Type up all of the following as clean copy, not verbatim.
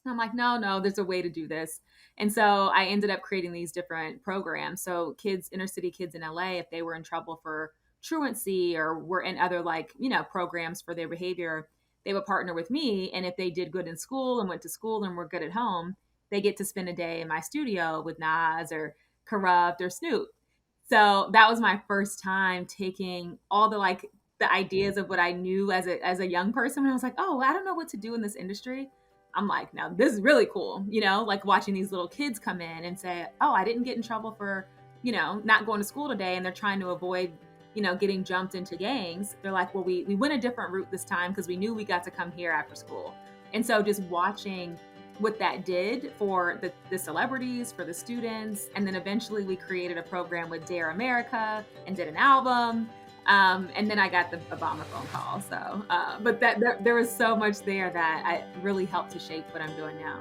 And I'm like, no, there's a way to do this. And so I ended up creating these different programs. So kids, inner city kids in LA, if they were in trouble for truancy or were in other programs for their behavior, they would partner with me. And if they did good in school and went to school and were good at home, they get to spend a day in my studio with Nas or Corrupt or Snoop. So that was my first time taking all the ideas of what I knew as a young person. And I was like, oh, I don't know what to do in this industry. I'm like, now this is really cool, like watching these little kids come in and say, oh, I didn't get in trouble for, not going to school today. And they're trying to avoid, getting jumped into gangs. They're like, well, we went a different route this time because we knew we got to come here after school. And so just watching what that did for the celebrities, for the students. And then eventually we created a program with Dare America and did an album. And then I got the Obama phone call. So, but there was so much there that I really helped to shape what I'm doing now.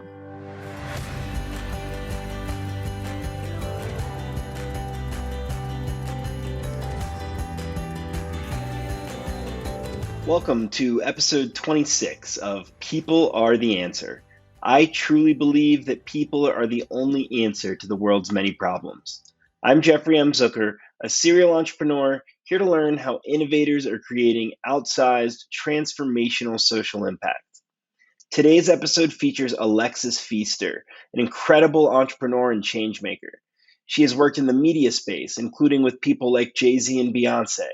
Welcome to episode 26 of People Are the Answer. I truly believe that people are the only answer to the world's many problems. I'm Jeffrey M. Zucker, a serial entrepreneur, here to learn how innovators are creating outsized, transformational social impact. Today's episode features Alexys Feaster, an incredible entrepreneur and changemaker. She has worked in the media space, including with people like Jay-Z and Beyonce,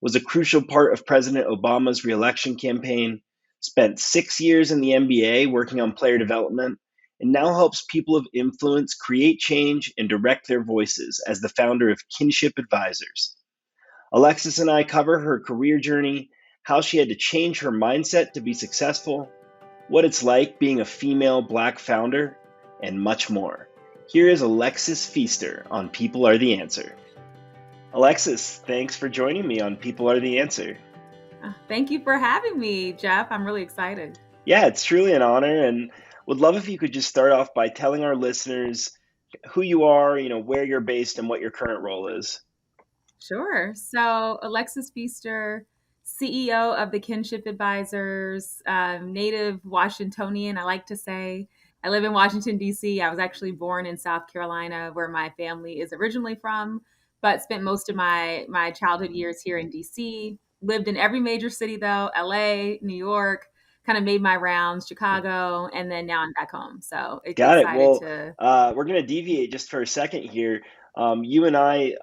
was a crucial part of President Obama's re-election campaign, spent 6 years in the NBA working on player development, and now helps people of influence create change and direct their voices as the founder of Kinship Advisors. Alexys and I cover her career journey, how she had to change her mindset to be successful, what it's like being a female Black founder, and much more. Here is Alexys Feaster on People Are the Answer. Alexys, thanks for joining me on People Are the Answer. Thank you for having me, Jeff. I'm really excited. Yeah, it's truly an honor, and would love if you could just start off by telling our listeners who you are, where you're based, and what your current role is. Sure. So Alexys Feaster, CEO of the Kinship Advisors, native Washingtonian, I like to say. I live in Washington, D.C. I was actually born in South Carolina, where my family is originally from, but spent most of my childhood years here in D.C. Lived in every major city, though, L.A., New York, kind of made my rounds, Chicago, and then now I'm back home. So Got it. Well, to... we're going to deviate just for a second here. You and I,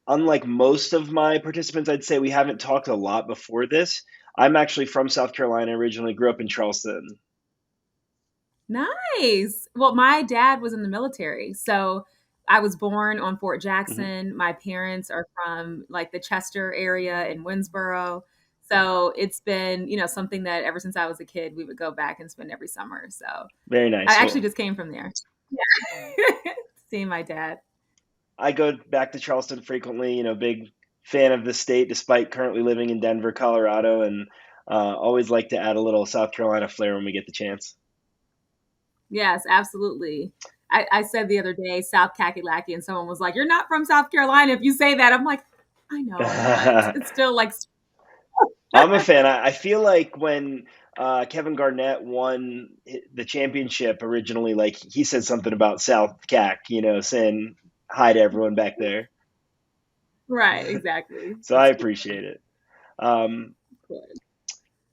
unlike most of my participants, I'd say we haven't talked a lot before this. I'm actually from South Carolina originally, grew up in Charleston. Nice. Well, my dad was in the military. So I was born on Fort Jackson. My parents are from like the Chester area in Winsboro. So it's been, something that ever since I was a kid, we would go back and spend every summer. So very nice. I actually just came from there. Yeah. Seeing my dad. I go back to Charleston frequently, big fan of the state, despite currently living in Denver, Colorado, and always like to add a little South Carolina flair when we get the chance. Yes, absolutely. I said the other day, South Kakalaki, and someone was like, you're not from South Carolina if you say that. I'm like, I know. It's still like... I'm a fan. I feel like when Kevin Garnett won the championship originally, like he said something about South Cac, saying hi to everyone back there. Right, exactly. So I appreciate it.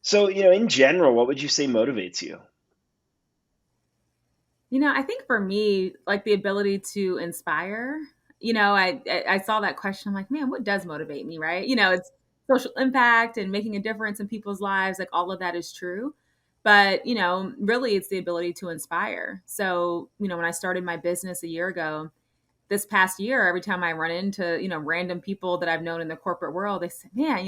So, in general, what would you say motivates you? I think for me, like the ability to inspire, I saw that question. I'm like, man, what does motivate me, right? It's social impact and making a difference in people's lives. Like all of that is true. But, really it's the ability to inspire. So, when I started my business a year ago, this past year, every time I run into, random people that I've known in the corporate world, they say, man,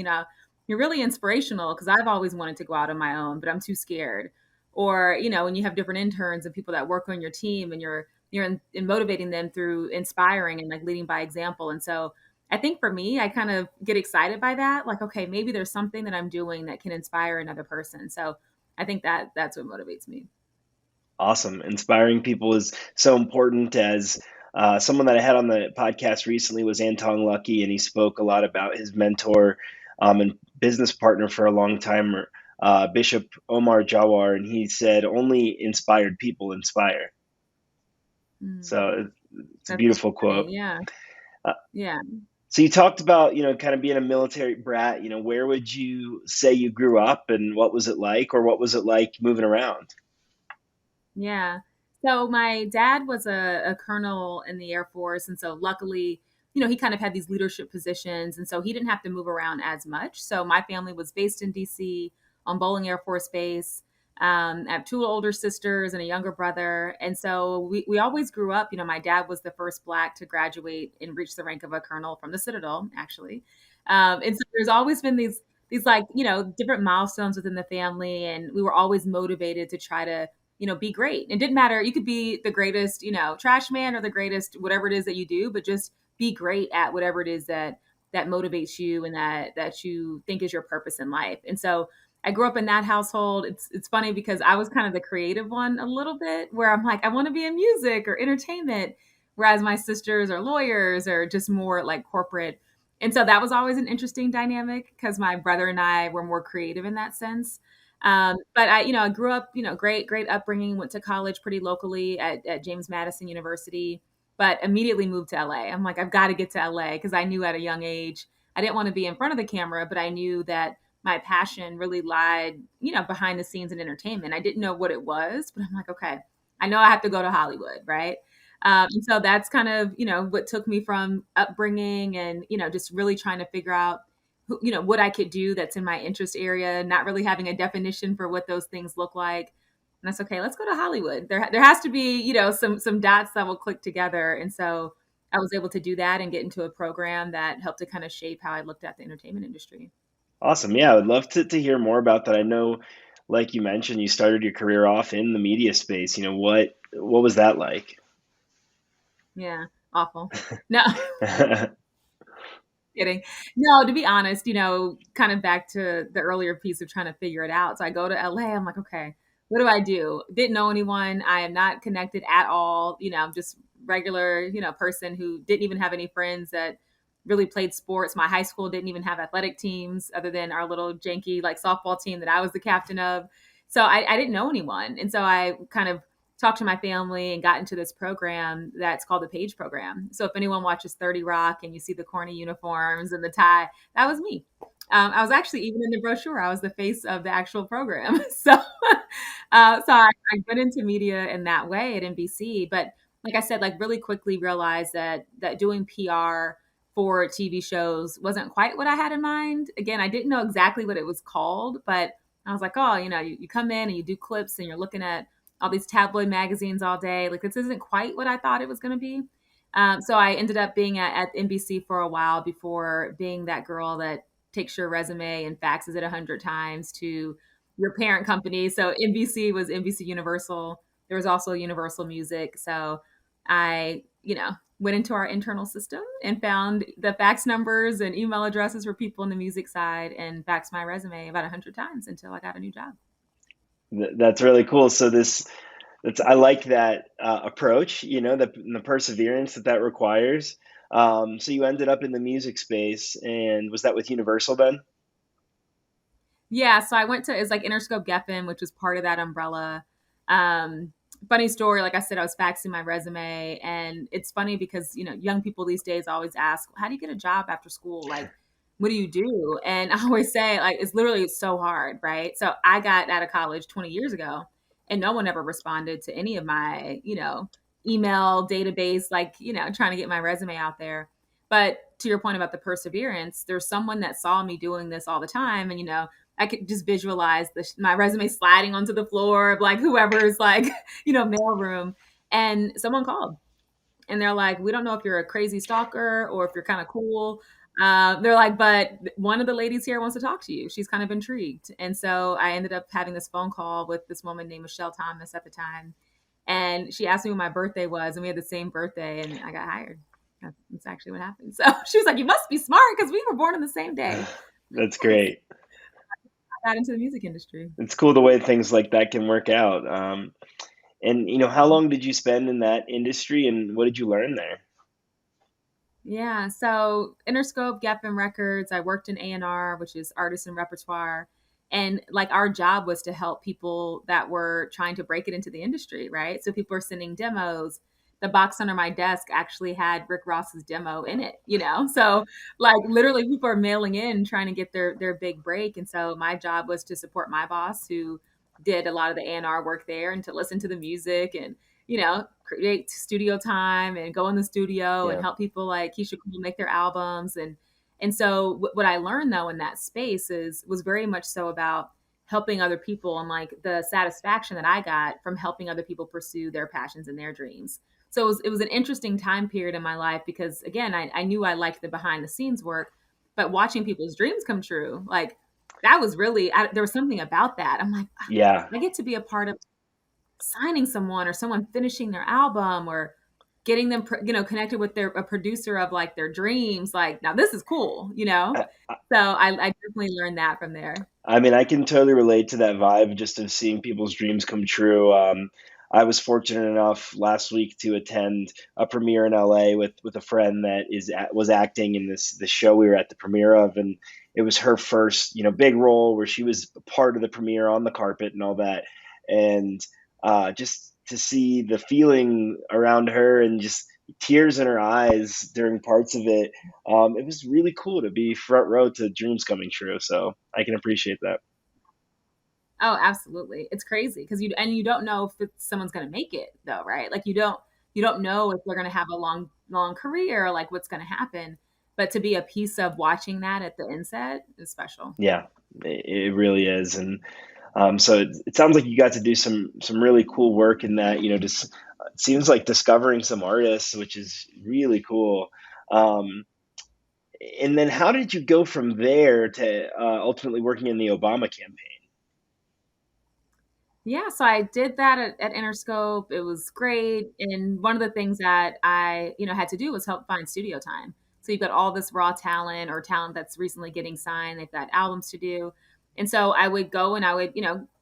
you're really inspirational because I've always wanted to go out on my own, but I'm too scared. Or, when you have different interns and people that work on your team and you're in motivating them through inspiring and like leading by example. And so I think for me, I kind of get excited by that. Like, okay, maybe there's something that I'm doing that can inspire another person. So I think that's what motivates me. Awesome. Inspiring people is so important. As someone that I had on the podcast recently was Anton Lucky, and he spoke a lot about his mentor and business partner for a long time, Bishop Omar Jawar, and he said, "Only inspired people inspire." Mm, So it's a that's beautiful funny. quote. Yeah. Uh, Yeah. so you talked about, kind of being a military brat. Where would you say you grew up, and what was it like, or what was it like moving around? Yeah. So my dad was a colonel in the Air Force. And so luckily, he kind of had these leadership positions. And so he didn't have to move around as much. So my family was based in DC on Bowling Air Force Base. I have two older sisters and a younger brother. And so we always grew up, my dad was the first Black to graduate and reach the rank of a colonel from the Citadel, actually. And so there's always been these like, different milestones within the family. And we were always motivated to try to be great. It didn't matter. You could be the greatest, trash man or the greatest, whatever it is that you do, but just be great at whatever it is that motivates you and that you think is your purpose in life. And so I grew up in that household. It's funny because I was kind of the creative one a little bit, where I'm like, I want to be in music or entertainment, whereas my sisters are lawyers or just more like corporate. And so that was always an interesting dynamic because my brother and I were more creative in that sense. But I grew up, great upbringing, went to college pretty locally at James Madison University, but immediately moved to LA. I'm like, I've got to get to LA because I knew at a young age, I didn't want to be in front of the camera, but I knew that my passion really lied, behind the scenes in entertainment. I didn't know what it was, but I'm like, okay, I know I have to go to Hollywood, right? And so that's kind of, what took me from upbringing and, just really trying to figure out what I could do that's in my interest area, not really having a definition for what those things look like. And that's okay. Let's go to Hollywood. There has to be, some dots that will click together. And so I was able to do that and get into a program that helped to kind of shape how I looked at the entertainment industry. Awesome. Yeah, I would love to hear more about that. I know, like you mentioned, you started your career off in the media space. What was that like? Yeah, awful. No, kidding. No, to be honest, kind of back to the earlier piece of trying to figure it out. So I go to LA. I'm like, okay, what do I do? Didn't know anyone. I am not connected at all. I'm just regular, person who didn't even have any friends that really played sports. My high school didn't even have athletic teams other than our little janky like softball team that I was the captain of. So I didn't know anyone. And so I kind of talked to my family and got into this program that's called the Page Program. So if anyone watches 30 Rock and you see the corny uniforms and the tie, that was me. I was actually even in the brochure. I was the face of the actual program. So I got into media in that way at NBC. But like I said, like really quickly realized that doing PR for TV shows wasn't quite what I had in mind. Again, I didn't know exactly what it was called, but I was like, oh, you come in and you do clips and you're looking at all these tabloid magazines all day. Like this isn't quite what I thought it was going to be. So I ended up being at NBC for a while before being that girl that takes your resume and faxes it 100 times to your parent company. So NBC was NBC Universal. There was also Universal Music. So I, went into our internal system and found the fax numbers and email addresses for people on the music side and faxed my resume about 100 times until I got a new job. That's really cool. So I like that approach. The perseverance that requires. So you ended up in the music space, and was that with Universal then? Yeah, so I went to it's like Interscope Geffen, which was part of that umbrella. Funny story, like I said, I was faxing my resume, and it's funny because young people these days always ask, "How do you get a job after school? Like, what do you do?" And I always say, like, it's so hard, right? So I got out of college 20 years ago, and no one ever responded to any of my email database, like trying to get my resume out there. But to your point about the perseverance, there's someone that saw me doing this all the time, and I could just visualize my resume sliding onto the floor of like whoever's like, mailroom. And someone called and they're like, we don't know if you're a crazy stalker or if you're kind of cool. They're like, but one of the ladies here wants to talk to you. She's kind of intrigued. And so I ended up having this phone call with this woman named Michelle Thomas at the time. And she asked me when my birthday was, and we had the same birthday, and I got hired. That's actually what happened. So she was like, you must be smart because we were born on the same day. That's Yes, great. I got into the music industry. It's cool the way things like that can work out. And how long did you spend in that industry, and what did you learn there? Yeah, so Interscope, Geffen Records. I worked in A&R, which is artist and repertoire, And like our job was to help people that were trying to break it into the industry, right? So people are sending demos. The box under my desk actually had Rick Ross's demo in it, you know? So like literally people are mailing in trying to get their big break. And so my job was to support my boss who did a lot of the A&R work there, and to listen to the music and, you know, create studio time and go in the studio and Yeah. help people like Keisha Cole make their albums. And so what I learned though in that space was very much so about helping other people, and like the satisfaction that I got from helping other people pursue their passions and their dreams. So it was an interesting time period in my life because again, I knew I liked the behind the scenes work, but watching people's dreams come true, like that was really, there was something about that. I'm like, "Ah, Yeah. I get to be a part of signing someone or someone finishing their album or getting them, connected with a producer of like their dreams. Like, now this is cool, you know? So I definitely learned that from there. I mean, I can totally relate to that vibe just of seeing people's dreams come true. I was fortunate enough last week to attend a premiere in LA with a friend that was acting in this show we were at the premiere of, and it was her first big role where she was a part of the premiere on the carpet and all that, and just to see the feeling around her and just tears in her eyes during parts of it. It was really cool to be front row to dreams coming true. So I can appreciate that. Oh, absolutely. It's crazy because you don't know if someone's going to make it though, right? Like you don't know if they're going to have a long career, or like what's going to happen. But to be a piece of watching that at the inset is special. Yeah, it really is. And so it sounds like you got to do some really cool work in that. Just it seems like discovering some artists, which is really cool. Um, and then how did you go from there to ultimately working in the Obama campaign? Yeah, so I did that at Interscope. It was great. And one of the things that I, had to do was help find studio time. So you've got all this raw talent or talent that's recently getting signed. They've got albums to do. And so I would go and I would,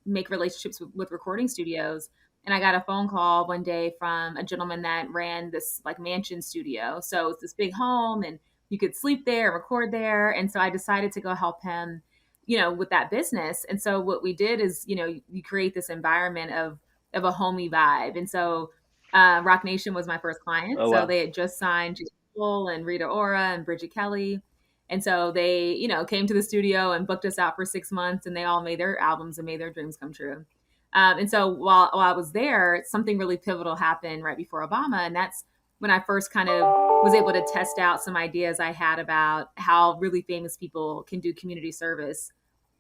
make relationships with recording studios. And I got a phone call one day from a gentleman that ran this like mansion studio. So it's this big home and you could sleep there, record there. And so I decided to go help him, with that business. And so what we did is, you create this environment of a homey vibe. And so Rock Nation was my first client. Oh So wow. they had just signed J. Cole and Rita Ora and Bridget Kelly. And so they, came to the studio and booked us out for 6 months, and they all made their albums and made their dreams come true. And so while I was there, something really pivotal happened right before Obama. And that's when I first kind of was able to test out some ideas I had about how really famous people can do community service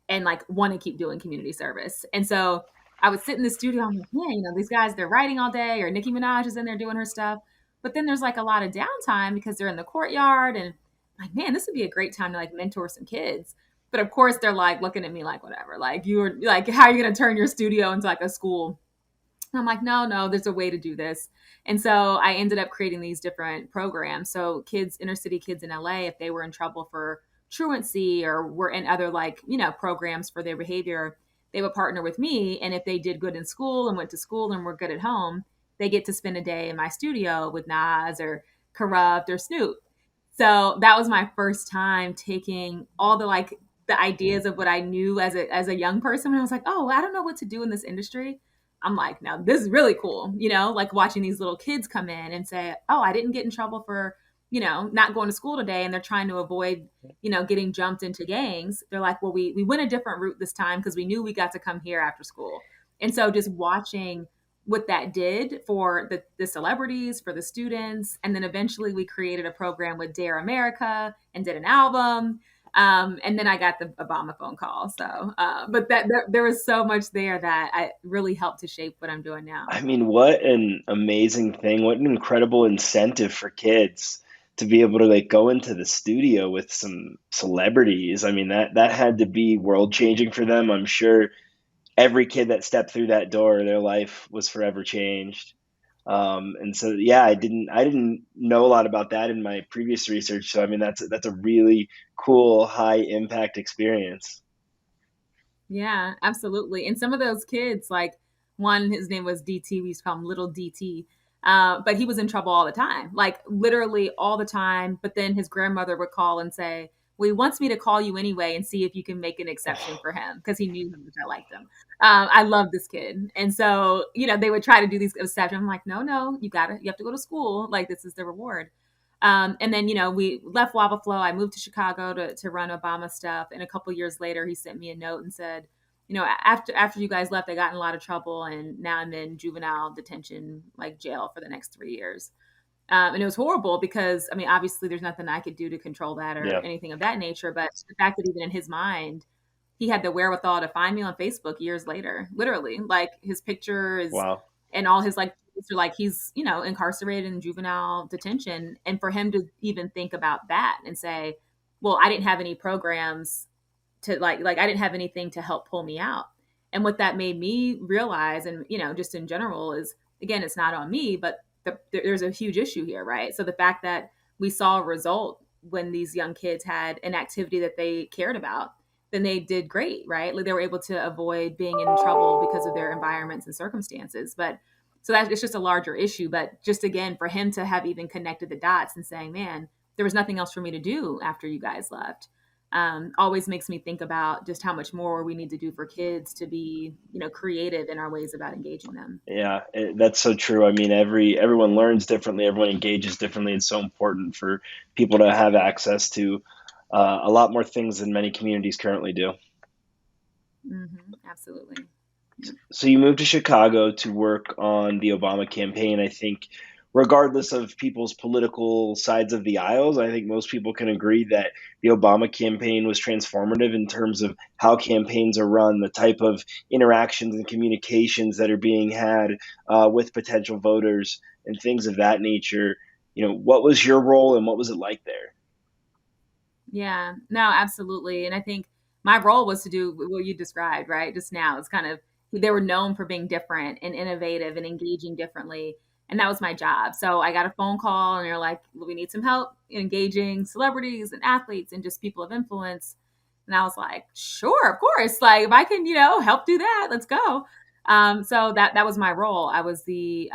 and like want to keep doing community service. And so I would sit in the studio. I'm like, man, these guys, they're writing all day, or Nicki Minaj is in there doing her stuff. But then there's like a lot of downtime because they're in the courtyard. And I'm like, man, this would be a great time to like mentor some kids. But of course, they're like looking at me like, whatever. Like, you're like, how are you going to turn your studio into like a school? And I'm like, no, there's a way to do this. And so I ended up creating these different programs. So inner city kids in LA, if they were in trouble for truancy or were in other like, programs for their behavior, they would partner with me. And if they did good in school and went to school and were good at home, they get to spend a day in my studio with Nas or Corrupt or Snoop. So that was my first time taking all the ideas of what I knew as a young person. When I was like, oh, I don't know what to do in this industry. I'm like, now this is really cool, like watching these little kids come in and say, oh, I didn't get in trouble for, not going to school today. And they're trying to avoid, getting jumped into gangs. They're like, well, we went a different route this time because we knew we got to come here after school. And so just watching what that did for the celebrities, for the students. And then eventually we created a program with Dare America and did an album. And then I got the Obama phone call. So, but there was so much there that I really helped to shape what I'm doing now. I mean, what an amazing thing. What an incredible incentive for kids to be able to like go into the studio with some celebrities. I mean, that had to be world changing for them. I'm sure every kid that stepped through that door, their life was forever changed. And so, yeah, I didn't know a lot about that in my previous research. So, I mean, that's a really cool, high impact experience. Yeah, absolutely. And some of those kids, like one, his name was DT. We used to call him Little DT. But he was in trouble all the time, like literally all the time. But then his grandmother would call and say, well, he wants me to call you anyway and see if you can make an exception for him because he knew how much I liked him. I love this kid. And so, they would try to do these exceptions. I'm like, no, you have to go to school. Like, this is the reward. And then, we left Lava Flow. I moved to Chicago to run Obama stuff. And a couple years later, he sent me a note and said, after you guys left, I got in a lot of trouble, and now I'm in juvenile detention, like jail, for the next 3 years. And it was horrible because, obviously there's nothing I could do to control that or Yeah. anything of that nature. But the fact that even in his mind, he had the wherewithal to find me on Facebook years later, literally, like his picture is, Wow. and all his like he's, incarcerated in juvenile detention. And for him to even think about that and say, well, I didn't have any programs to like I didn't have anything to help pull me out. And what that made me realize, and just in general, is, again, it's not on me, but there's a huge issue here, right? So the fact that we saw a result when these young kids had an activity that they cared about, then they did great, right? Like, they were able to avoid being in trouble because of their environments and circumstances. But so that it's just a larger issue. But just, again, for him to have even connected the dots and saying, man, there was nothing else for me to do after you guys left, always makes me think about just how much more we need to do for kids to be, creative in our ways about engaging them. Yeah, that's so true. I mean, everyone learns differently, everyone engages differently. It's so important for people to have access to a lot more things than many communities currently do. Absolutely. So you moved to Chicago to work on the Obama campaign. I think, regardless of people's political sides of the aisles, I think most people can agree that the Obama campaign was transformative in terms of how campaigns are run, the type of interactions and communications that are being had with potential voters, and things of that nature. What was your role and what was it like there? Yeah, no, absolutely. And I think my role was to do what you described, right? Just now, it's kind of, they were known for being different and innovative and engaging differently. And that was my job. So I got a phone call and they're like, well, we need some help engaging celebrities and athletes and just people of influence. And I was like, sure, of course. Like, if I can, help do that, let's go. So that was my role. I was the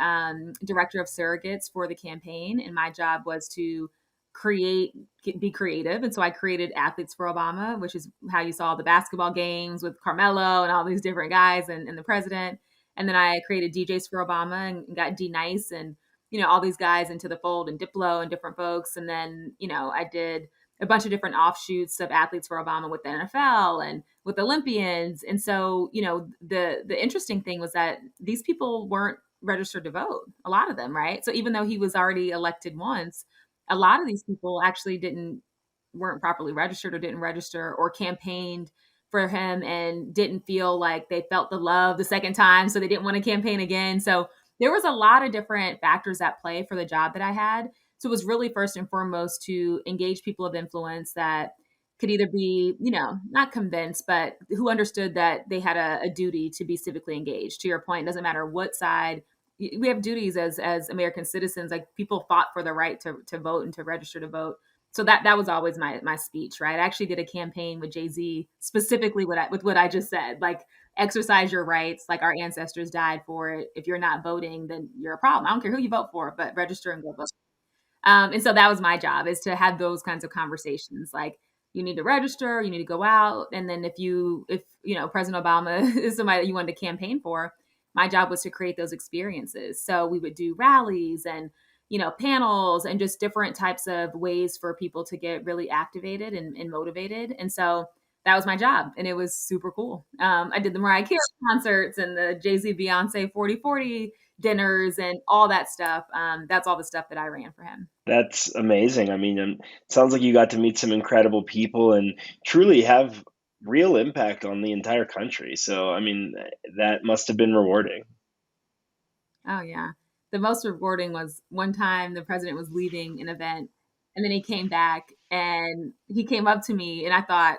director of surrogates for the campaign, and my job was to create be creative. And so I created Athletes for Obama, which is how you saw the basketball games with Carmelo and all these different guys and the president. And then I created DJs for Obama and got D Nice and, all these guys into the fold, and Diplo and different folks. And then, I did a bunch of different offshoots of Athletes for Obama with the NFL and with Olympians. And so, the interesting thing was that these people weren't registered to vote, a lot of them, right? So even though he was already elected once, a lot of these people actually weren't properly registered or didn't register or campaigned for him and didn't feel like they felt the love the second time, so they didn't want to campaign again. So there was a lot of different factors at play for the job that I had. So it was really, first and foremost, to engage people of influence that could either be, not convinced, but who understood that they had a duty to be civically engaged. To your point, it doesn't matter what side. We have duties as American citizens. Like, people fought for the right to vote and to register to vote. So that was always my speech, right? I actually did a campaign with Jay-Z specifically with what I just said, like, exercise your rights, like our ancestors died for it. If you're not voting, then you're a problem. I don't care who you vote for, but register and go vote. And so that was my job, is to have those kinds of conversations. Like, you need to register, you need to go out. And then if President Obama is somebody that you wanted to campaign for, my job was to create those experiences. So we would do rallies and, panels and just different types of ways for people to get really activated and motivated. And so that was my job. And it was super cool. I did the Mariah Carey concerts and the Jay-Z Beyonce 40/40 dinners and all that stuff. That's all the stuff that I ran for him. That's amazing. I mean, it sounds like you got to meet some incredible people and truly have real impact on the entire country. So, I mean, that must have been rewarding. Oh yeah. The most rewarding was one time the president was leaving an event, and then he came back and he came up to me, and I thought,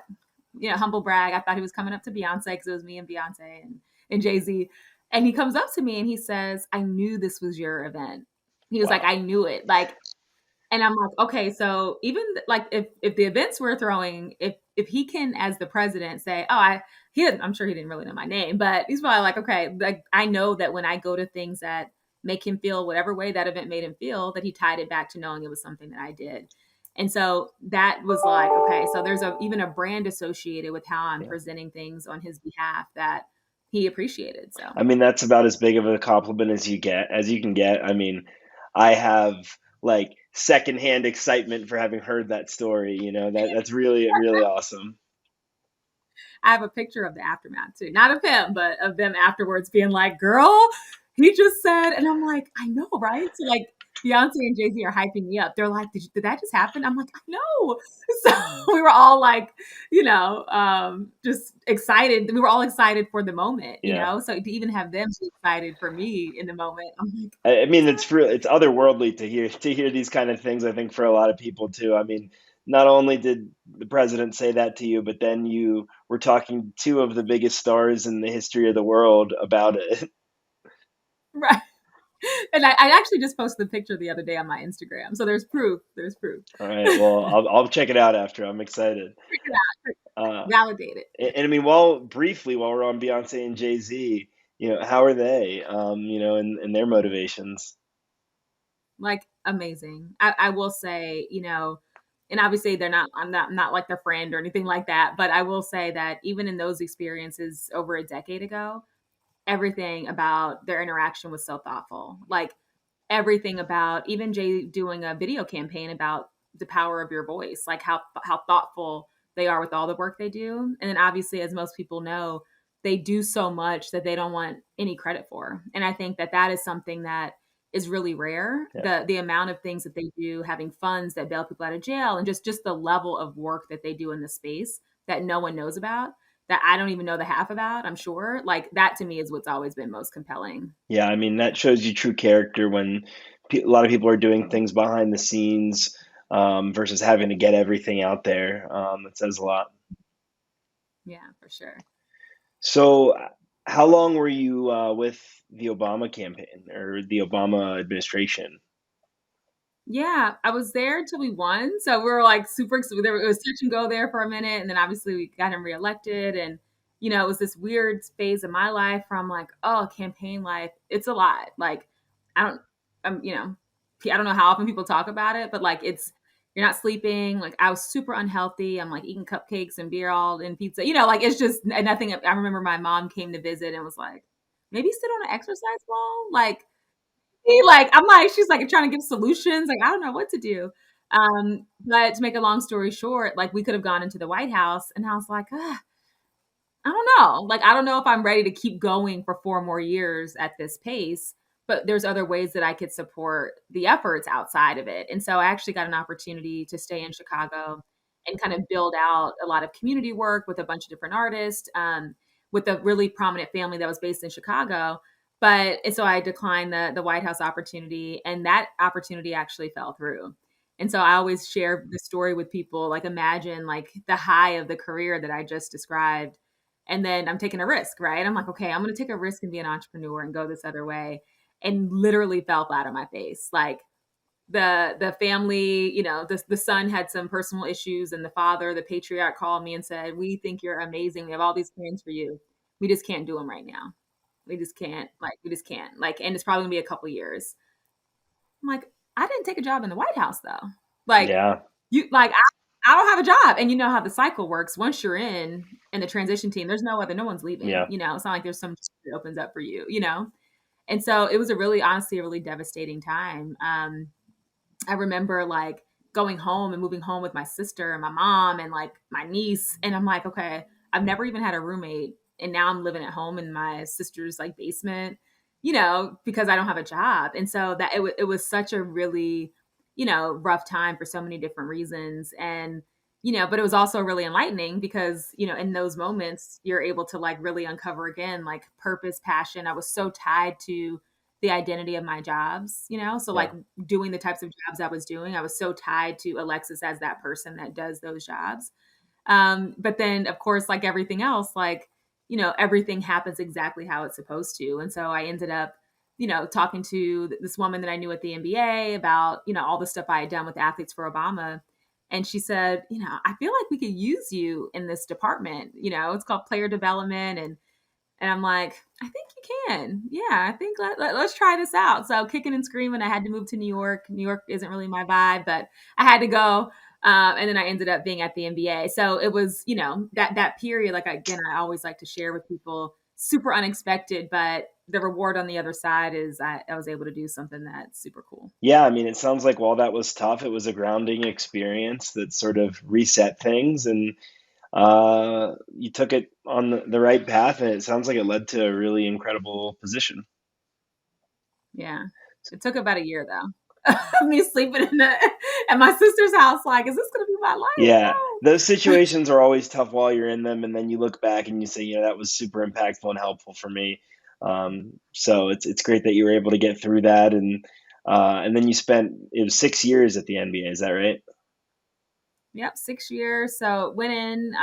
humble brag, I thought he was coming up to Beyonce because it was me and Beyonce and Jay-Z. And he comes up to me and he says, I knew this was your event. He was like, Wow. I knew it. Like, and I'm like, okay, so even like if the events we're throwing, if he can, as the president, say, oh, I'm sure he didn't really know my name, but he's probably like, okay, like, I know that when I go to things that make him feel whatever way that event made him feel, that he tied it back to knowing it was something that I did. And so that was like, okay, so there's even a brand associated with how I'm Yeah. presenting things on his behalf that he appreciated. So I mean, that's about as big of a compliment as you can get. I mean, I have like secondhand excitement for having heard that story. That's really really awesome. I have a picture of the aftermath too, not of him, but of them afterwards being like, "Girl, he just said," and I'm like, "I know, right?" So like, Beyonce and Jay Z are hyping me up. They're like, "Did that just happen?" I'm like, "I know." So we were all like, just excited. We were all excited for the moment, Yeah. So to even have them so excited for me in the moment, I'm like, I mean, "Sorry." it's otherworldly to hear these kind of things. I think for a lot of people too. I mean, not only did the president say that to you, but then you were talking to two of the biggest stars in the history of the world about it. Right. And I actually just posted the picture the other day on my Instagram. So there's proof. There's proof. All right, well, I'll check it out after. I'm excited. Check it out. Uh, Validate it. and I mean, while we're on Beyonce and Jay Z, how are they? And their motivations. Like amazing. I will say, and obviously I'm not like their friend or anything like that, but I will say that even in those experiences over a decade ago, everything about their interaction was so thoughtful. Like everything about even Jay doing a video campaign about the power of your voice, like how thoughtful they are with all the work they do. And then obviously, as most people know, they do so much that they don't want any credit for. And I think that that is something that is really rare. Yeah. The amount of things that they do, having funds that bail people out of jail, and just the level of work that they do in the space that no one knows about, that I don't even know the half about, I'm sure. Like that to me is what's always been most compelling. Yeah, I mean, that shows you true character when a lot of people are doing things behind the scenes versus having to get everything out there. It says a lot. Yeah, for sure. So, how long were you with the Obama campaign or the Obama administration? Yeah, I was there until we won. So we were like super excited. It was touch and go there for a minute. And then obviously we got him reelected. And, it was this weird phase of my life where I'm like, oh, campaign life, it's a lot. Like, I don't, I don't know how often people talk about it, but like you're not sleeping. Like I was super unhealthy. I'm like eating cupcakes and beer all and pizza, like it's just nothing. I remember my mom came to visit and was like, maybe sit on an exercise ball. Like, I'm like, she's like trying to give solutions. Like, I don't know what to do. But to make a long story short, like we could have gone into the White House and I was like, I don't know. Like, I don't know if I'm ready to keep going for 4 more years at this pace, but there's other ways that I could support the efforts outside of it. And so I actually got an opportunity to stay in Chicago and kind of build out a lot of community work with a bunch of different artists, with a really prominent family that was based in Chicago. But so I declined the White House opportunity, and that opportunity actually fell through. And so I always share the story with people, like imagine like the high of the career that I just described, and then I'm taking a risk, right? I'm like, okay, I'm going to take a risk and be an entrepreneur and go this other way, and literally fell flat on my face. Like the family, the son had some personal issues, and the father, the patriarch, called me and said, "We think you're amazing. We have all these plans for you. We just can't do them right now. We just can't. Like we just can't. Like, and it's probably gonna be a couple years." I'm like, I didn't take a job in the White House though. Like Yeah, you like I don't have a job. And you know how the cycle works. Once you're in the transition team, there's no one's leaving. yeah, It's not like there's some that opens up for you. And so it was honestly a really devastating time. I remember like going home and moving home with my sister and my mom and like my niece. And I'm like, okay, I've never even had a roommate. And now I'm living at home in my sister's like basement, because I don't have a job. And so that it was such a really, rough time for so many different reasons. And, but it was also really enlightening because, in those moments, you're able to like really uncover again, like purpose, passion. I was so tied to the identity of my jobs, so yeah. like doing the types of jobs I was doing, I was so tied to Alexys as that person that does those jobs. But then of course, like everything else, like, everything happens exactly how it's supposed to. And so I ended up, talking to this woman that I knew at the NBA about, all the stuff I had done with Athletes for Obama. And she said, I feel like we could use you in this department. It's called player development. And And I'm like, I think you can. Yeah, I think let's try this out. So kicking and screaming, I had to move to New York. New York isn't really my vibe, but I had to go. And then I ended up being at the NBA. So it was, that period, like, again, I always like to share with people, super unexpected, but the reward on the other side is I was able to do something that's super cool. Yeah, I mean, it sounds like while that was tough, it was a grounding experience that sort of reset things, and you took it on the right path, and it sounds like it led to a really incredible position. Yeah. It took about a year though. Me sleeping at my sister's house, like, is this gonna be my life? Yeah, those No. situations are always tough while you're in them, and then you look back and you say, that was super impactful and helpful for me. So it's great that you were able to get through that, and then you spent it was 6 years at the NBA. Is that right? Yep, 6 years. So went in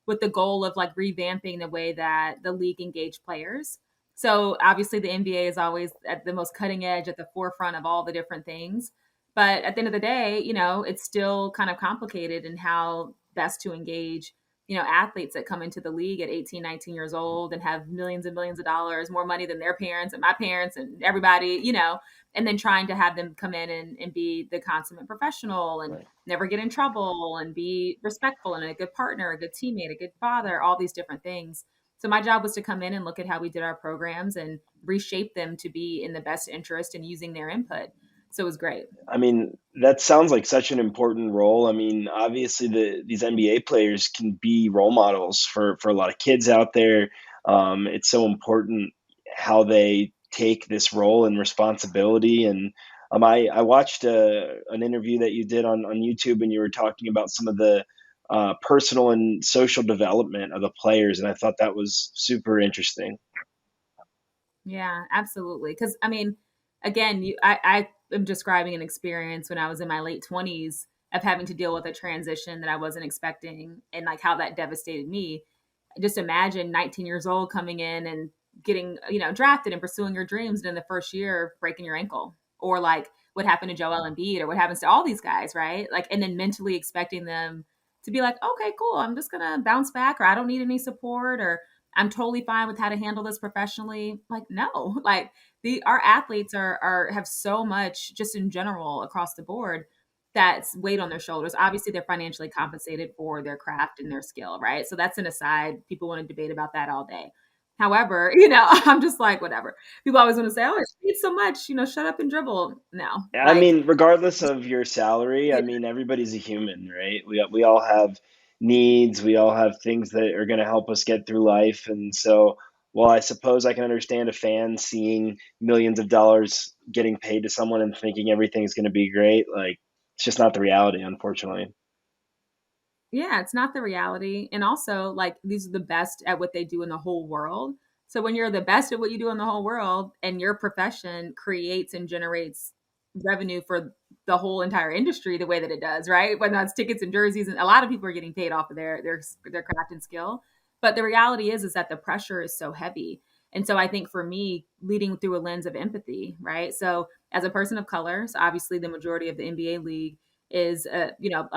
with the goal of like revamping the way that the league engaged players. So obviously the NBA is always at the most cutting edge, at the forefront of all the different things. But at the end of the day, it's still kind of complicated in how best to engage, athletes that come into the league at 18, 19 years old and have millions and millions of dollars, more money than their parents and my parents and everybody, and then trying to have them come in and be the consummate professional and Right. never get in trouble and be respectful and a good partner, a good teammate, a good father, all these different things. So my job was to come in and look at how we did our programs and reshape them to be in the best interest and using their input. So it was great. I mean, that sounds like such an important role. I mean, obviously, these NBA players can be role models for a lot of kids out there. It's so important how they take this role and responsibility. And I watched an interview that you did on YouTube, and you were talking about some of the personal and social development of the players, and I thought that was super interesting. Yeah, absolutely. Because I mean, again, I am describing an experience when I was in my late 20s of having to deal with a transition that I wasn't expecting and like how that devastated me. Just imagine 19 years old coming in and getting, drafted and pursuing your dreams, and in the first year breaking your ankle, or like what happened to Joel Embiid, or what happens to all these guys, right? Like, and then mentally expecting them to be like, okay, cool, I'm just gonna bounce back, or I don't need any support, or I'm totally fine with how to handle this professionally. Like, no, like our athletes are have so much just in general across the board that's weight on their shoulders. Obviously, they're financially compensated for their craft and their skill, right? So that's an aside. People want to debate about that all day. However, I'm just like, whatever. People always want to say, oh, it's paid so much, shut up and dribble. No, I like, mean, regardless of your salary, I mean, everybody's a human, right? We all have needs, we all have things that are going to help us get through life, and so while I suppose I can understand a fan seeing millions of dollars getting paid to someone and thinking everything's going to be great, like it's just not the reality, unfortunately. yeah, it's not the reality. And also, like, these are the best at what they do in the whole world. So when you're the best at what you do in the whole world and your profession creates and generates revenue for the whole entire industry the way that it does, right? Whether that's tickets and jerseys, and a lot of people are getting paid off of their craft and skill. But the reality is that the pressure is so heavy. And so I think for me, leading through a lens of empathy, right? So as a person of color, so obviously the majority of the NBA league is a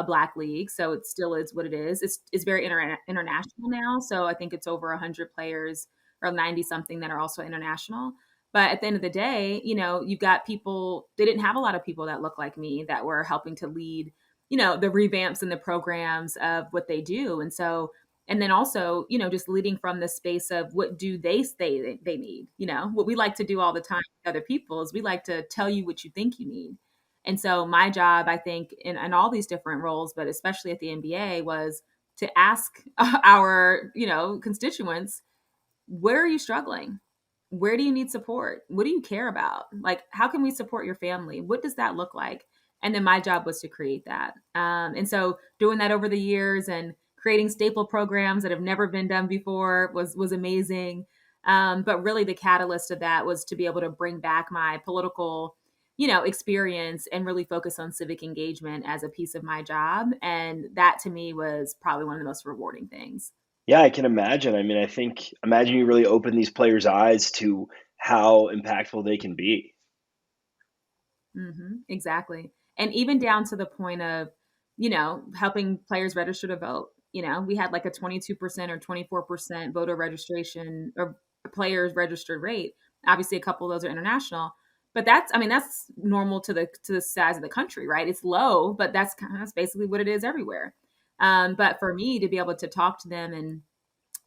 black league, so it still is what it is. It's very international now, so I think it's over 100 players or 90 something that are also international. But at the end of the day, you've got people. They didn't have a lot of people that look like me that were helping to lead, the revamps and the programs of what they do, and so. And then also, just leading from the space of what do they say they need? What we like to do all the time with other people is we like to tell you what you think you need. And so my job, I think, in all these different roles, but especially at the NBA, was to ask our, constituents, where are you struggling? Where do you need support? What do you care about? Like, how can we support your family? What does that look like? And then my job was to create that. And so doing that over the years and creating staple programs that have never been done before was amazing. But really, the catalyst of that was to be able to bring back my political, experience and really focus on civic engagement as a piece of my job. And that to me was probably one of the most rewarding things. Yeah, I can imagine. I mean, imagine you really open these players' eyes to how impactful they can be. Exactly. And even down to the point of, helping players register to vote. we had like a 22% or 24% voter registration or players registered rate. Obviously, a couple of those are international, but that's normal to the size of the country, right? It's low, but that's basically what it is everywhere. But for me to be able to talk to them and,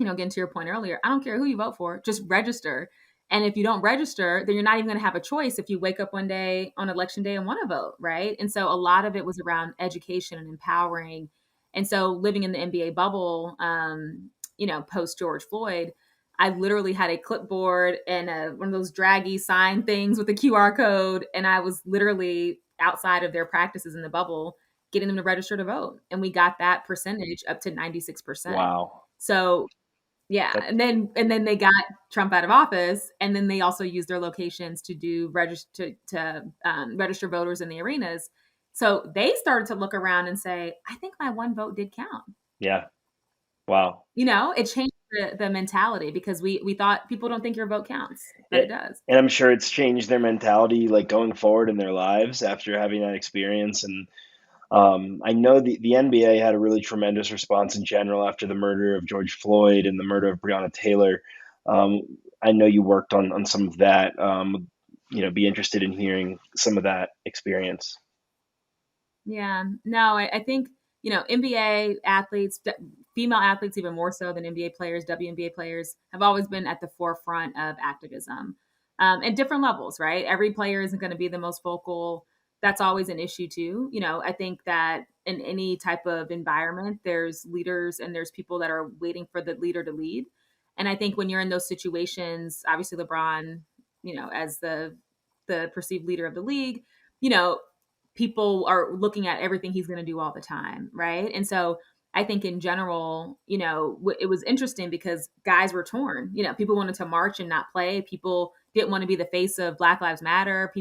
again, to your point earlier, I don't care who you vote for, just register. And if you don't register, then you're not even going to have a choice if you wake up one day on election day and want to vote, right? And so a lot of it was around education and empowering. And so living in the NBA bubble, post George Floyd, I literally had a clipboard and one of those draggy sign things with a QR code. And I was literally outside of their practices in the bubble, getting them to register to vote. And we got that percentage up to 96%. Wow. So yeah, That, and then they got Trump out of office, and then they also used their locations to do register voters in the arenas. So they started to look around and say, "I think my one vote did count." yeah. Wow. It changed the mentality because we thought people don't think your vote counts, but it It, does. and I'm sure it's changed their mentality, like going forward in their lives after having that experience. And I know the NBA had a really tremendous response in general after the murder of George Floyd and the murder of Breonna Taylor. Um, I know you worked on some of that. Be interested in hearing some of that experience. Yeah, no, I think NBA athletes, female athletes even more so than NBA players, WNBA players have always been at the forefront of activism, at different levels. Right, every player isn't going to be the most vocal. That's always an issue too. I think that in any type of environment, there's leaders and there's people that are waiting for the leader to lead. And I think when you're in those situations, obviously LeBron, as the perceived leader of the league, you know, people are looking at everything he's going to do all the time, right? And so I think in general, it was interesting because guys were torn. People wanted to march and not play. People didn't want to be the face of Black Lives Matter.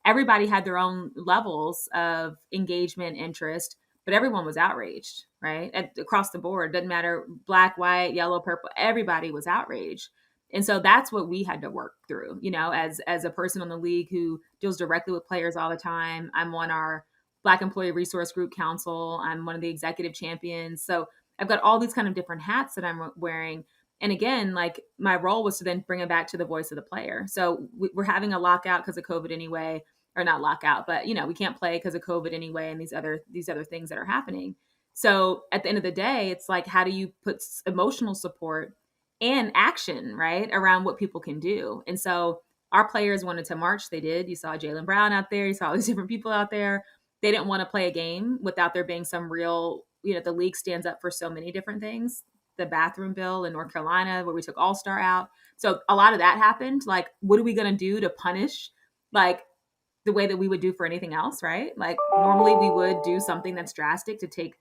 Everybody had their own levels of engagement, interest, but everyone was outraged, right? Across the board, doesn't matter black, white, yellow, purple. Everybody was outraged. And so that's what we had to work through, as a person on the league who deals directly with players all the time. I'm on our Black Employee Resource Group Council. I'm one of the executive champions. So I've got all these kind of different hats that I'm wearing. And again, like my role was to then bring it back to the voice of the player. So we're having a lockout because of COVID anyway, or not lockout, but we can't play because of COVID anyway, and these other things that are happening. So at the end of the day, it's like, how do you put emotional support and action, right, around what people can do? And so our players wanted to march. They did. You saw Jaylen Brown out there. You saw all these different people out there. They didn't want to play a game without there being some real, the league stands up for so many different things. The bathroom bill in North Carolina where we took All-Star out. So a lot of that happened. Like, what are we going to do to punish, like, the way that we would do for anything else, right? Like, normally we would do something that's drastic to take,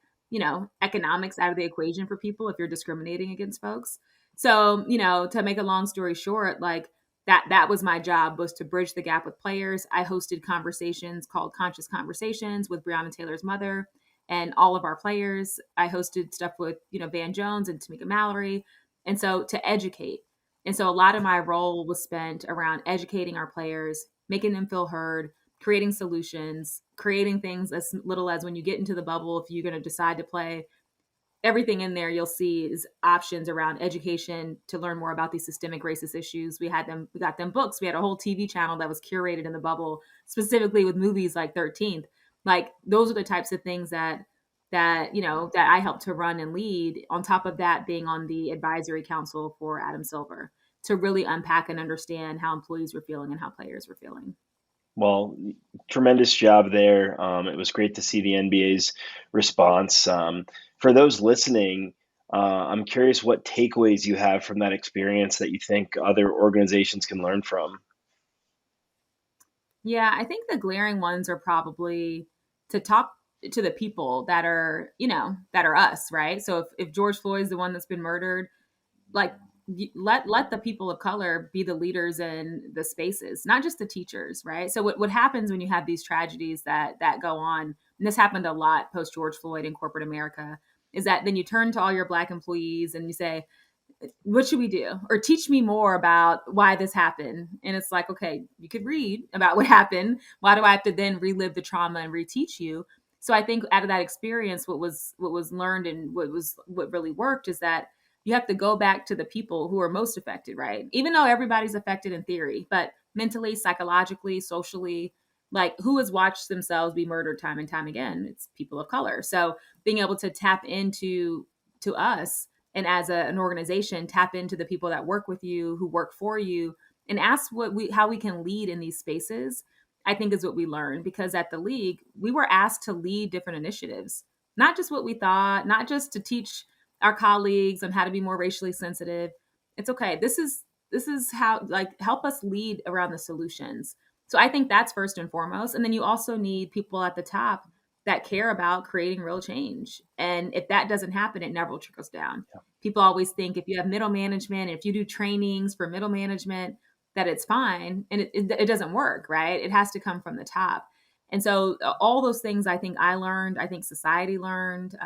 economics out of the equation for people if you're discriminating against folks. So, to make a long story short, like, that was my job, was to bridge the gap with players. I hosted conversations called Conscious Conversations with Breonna Taylor's mother and all of our players. I hosted stuff with, Van Jones and Tamika Mallory. And so to educate. And so a lot of my role was spent around educating our players, making them feel heard, creating solutions, creating things as little as when you get into the bubble, if you're going to decide to play, everything in there you'll see is options around education to learn more about these systemic racist issues. We got them books. We had a whole TV channel that was curated in the bubble specifically with movies like 13th. Like, those are the types of things that I helped to run and lead, on top of that being on the advisory council for Adam Silver, to really unpack and understand how employees were feeling and how players were feeling. Well, tremendous job there. It was great to see the NBA's response. For those listening, I'm curious what takeaways you have from that experience that you think other organizations can learn from. Yeah, I think the glaring ones are probably to talk to the people that are us, right? So if George Floyd's the one that's been murdered, like, let the people of color be the leaders in the spaces, not just the teachers, right? So what happens when you have these tragedies that go on, and this happened a lot post George Floyd in corporate America, is that then you turn to all your Black employees and you say, what should we do? Or teach me more about why this happened. And it's like, okay, you could read about what happened. Why do I have to then relive the trauma and reteach you? So I think out of that experience, what was learned and what really worked is that you have to go back to the people who are most affected, right? Even though everybody's affected in theory, but mentally, psychologically, socially, like who has watched themselves be murdered time and time again? It's people of color. So being able to tap into to us and as an organization, tap into the people that work with you, who work for you, and ask how we can lead in these spaces. I think is what we learned, because at the league we were asked to lead different initiatives, not just what we thought, not just to teach our colleagues on how to be more racially sensitive. It's okay. This is how, like, help us lead around the solutions. So I think that's first and foremost. And then you also need people at the top that care about creating real change. And if that doesn't happen, it never trickles down. Yeah. People always think if you have middle management, if you do trainings for middle management, that it's fine. And it doesn't work, right? It has to come from the top. And so all those things I think I learned, I think society learned.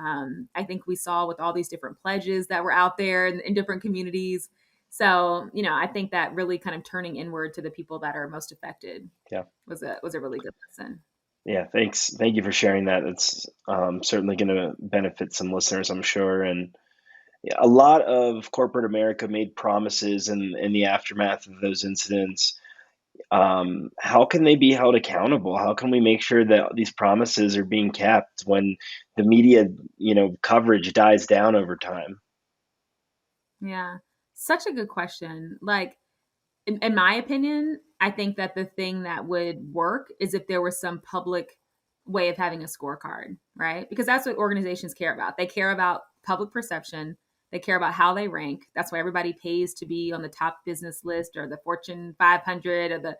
I think we saw with all these different pledges that were out there in different communities. So, I think that really kind of turning inward to the people that are most affected Yeah. was a really good lesson. Yeah, thanks. Thank you for sharing that. It's certainly going to benefit some listeners, I'm sure. And yeah, a lot of corporate America made promises in the aftermath of those incidents. How can they be held accountable? How can we make sure that these promises are being kept when the media, coverage dies down over time? Yeah. Such a good question. Like, in my opinion, I think that the thing that would work is if there was some public way of having a scorecard, right? Because that's what organizations care about. They care about public perception. They care about how they rank. That's why everybody pays to be on the top business list or the Fortune 500 or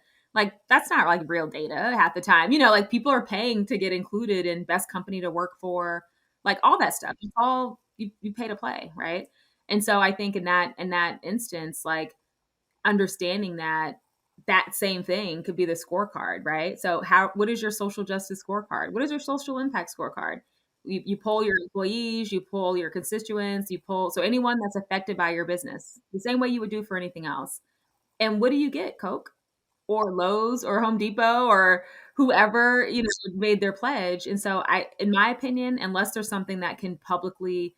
that's not like real data half the time. Like people are paying to get included in best company to work for, like all that stuff. It's all you pay to play, right? And so I think in that instance, like understanding that same thing could be the scorecard, right? So what is your social justice scorecard? What is your social impact scorecard? You poll your employees, you poll your constituents, you poll so anyone that's affected by your business, the same way you would do for anything else. And what do you get, Coke or Lowe's or Home Depot or whoever, made their pledge? And so in my opinion, unless there's something that can publicly,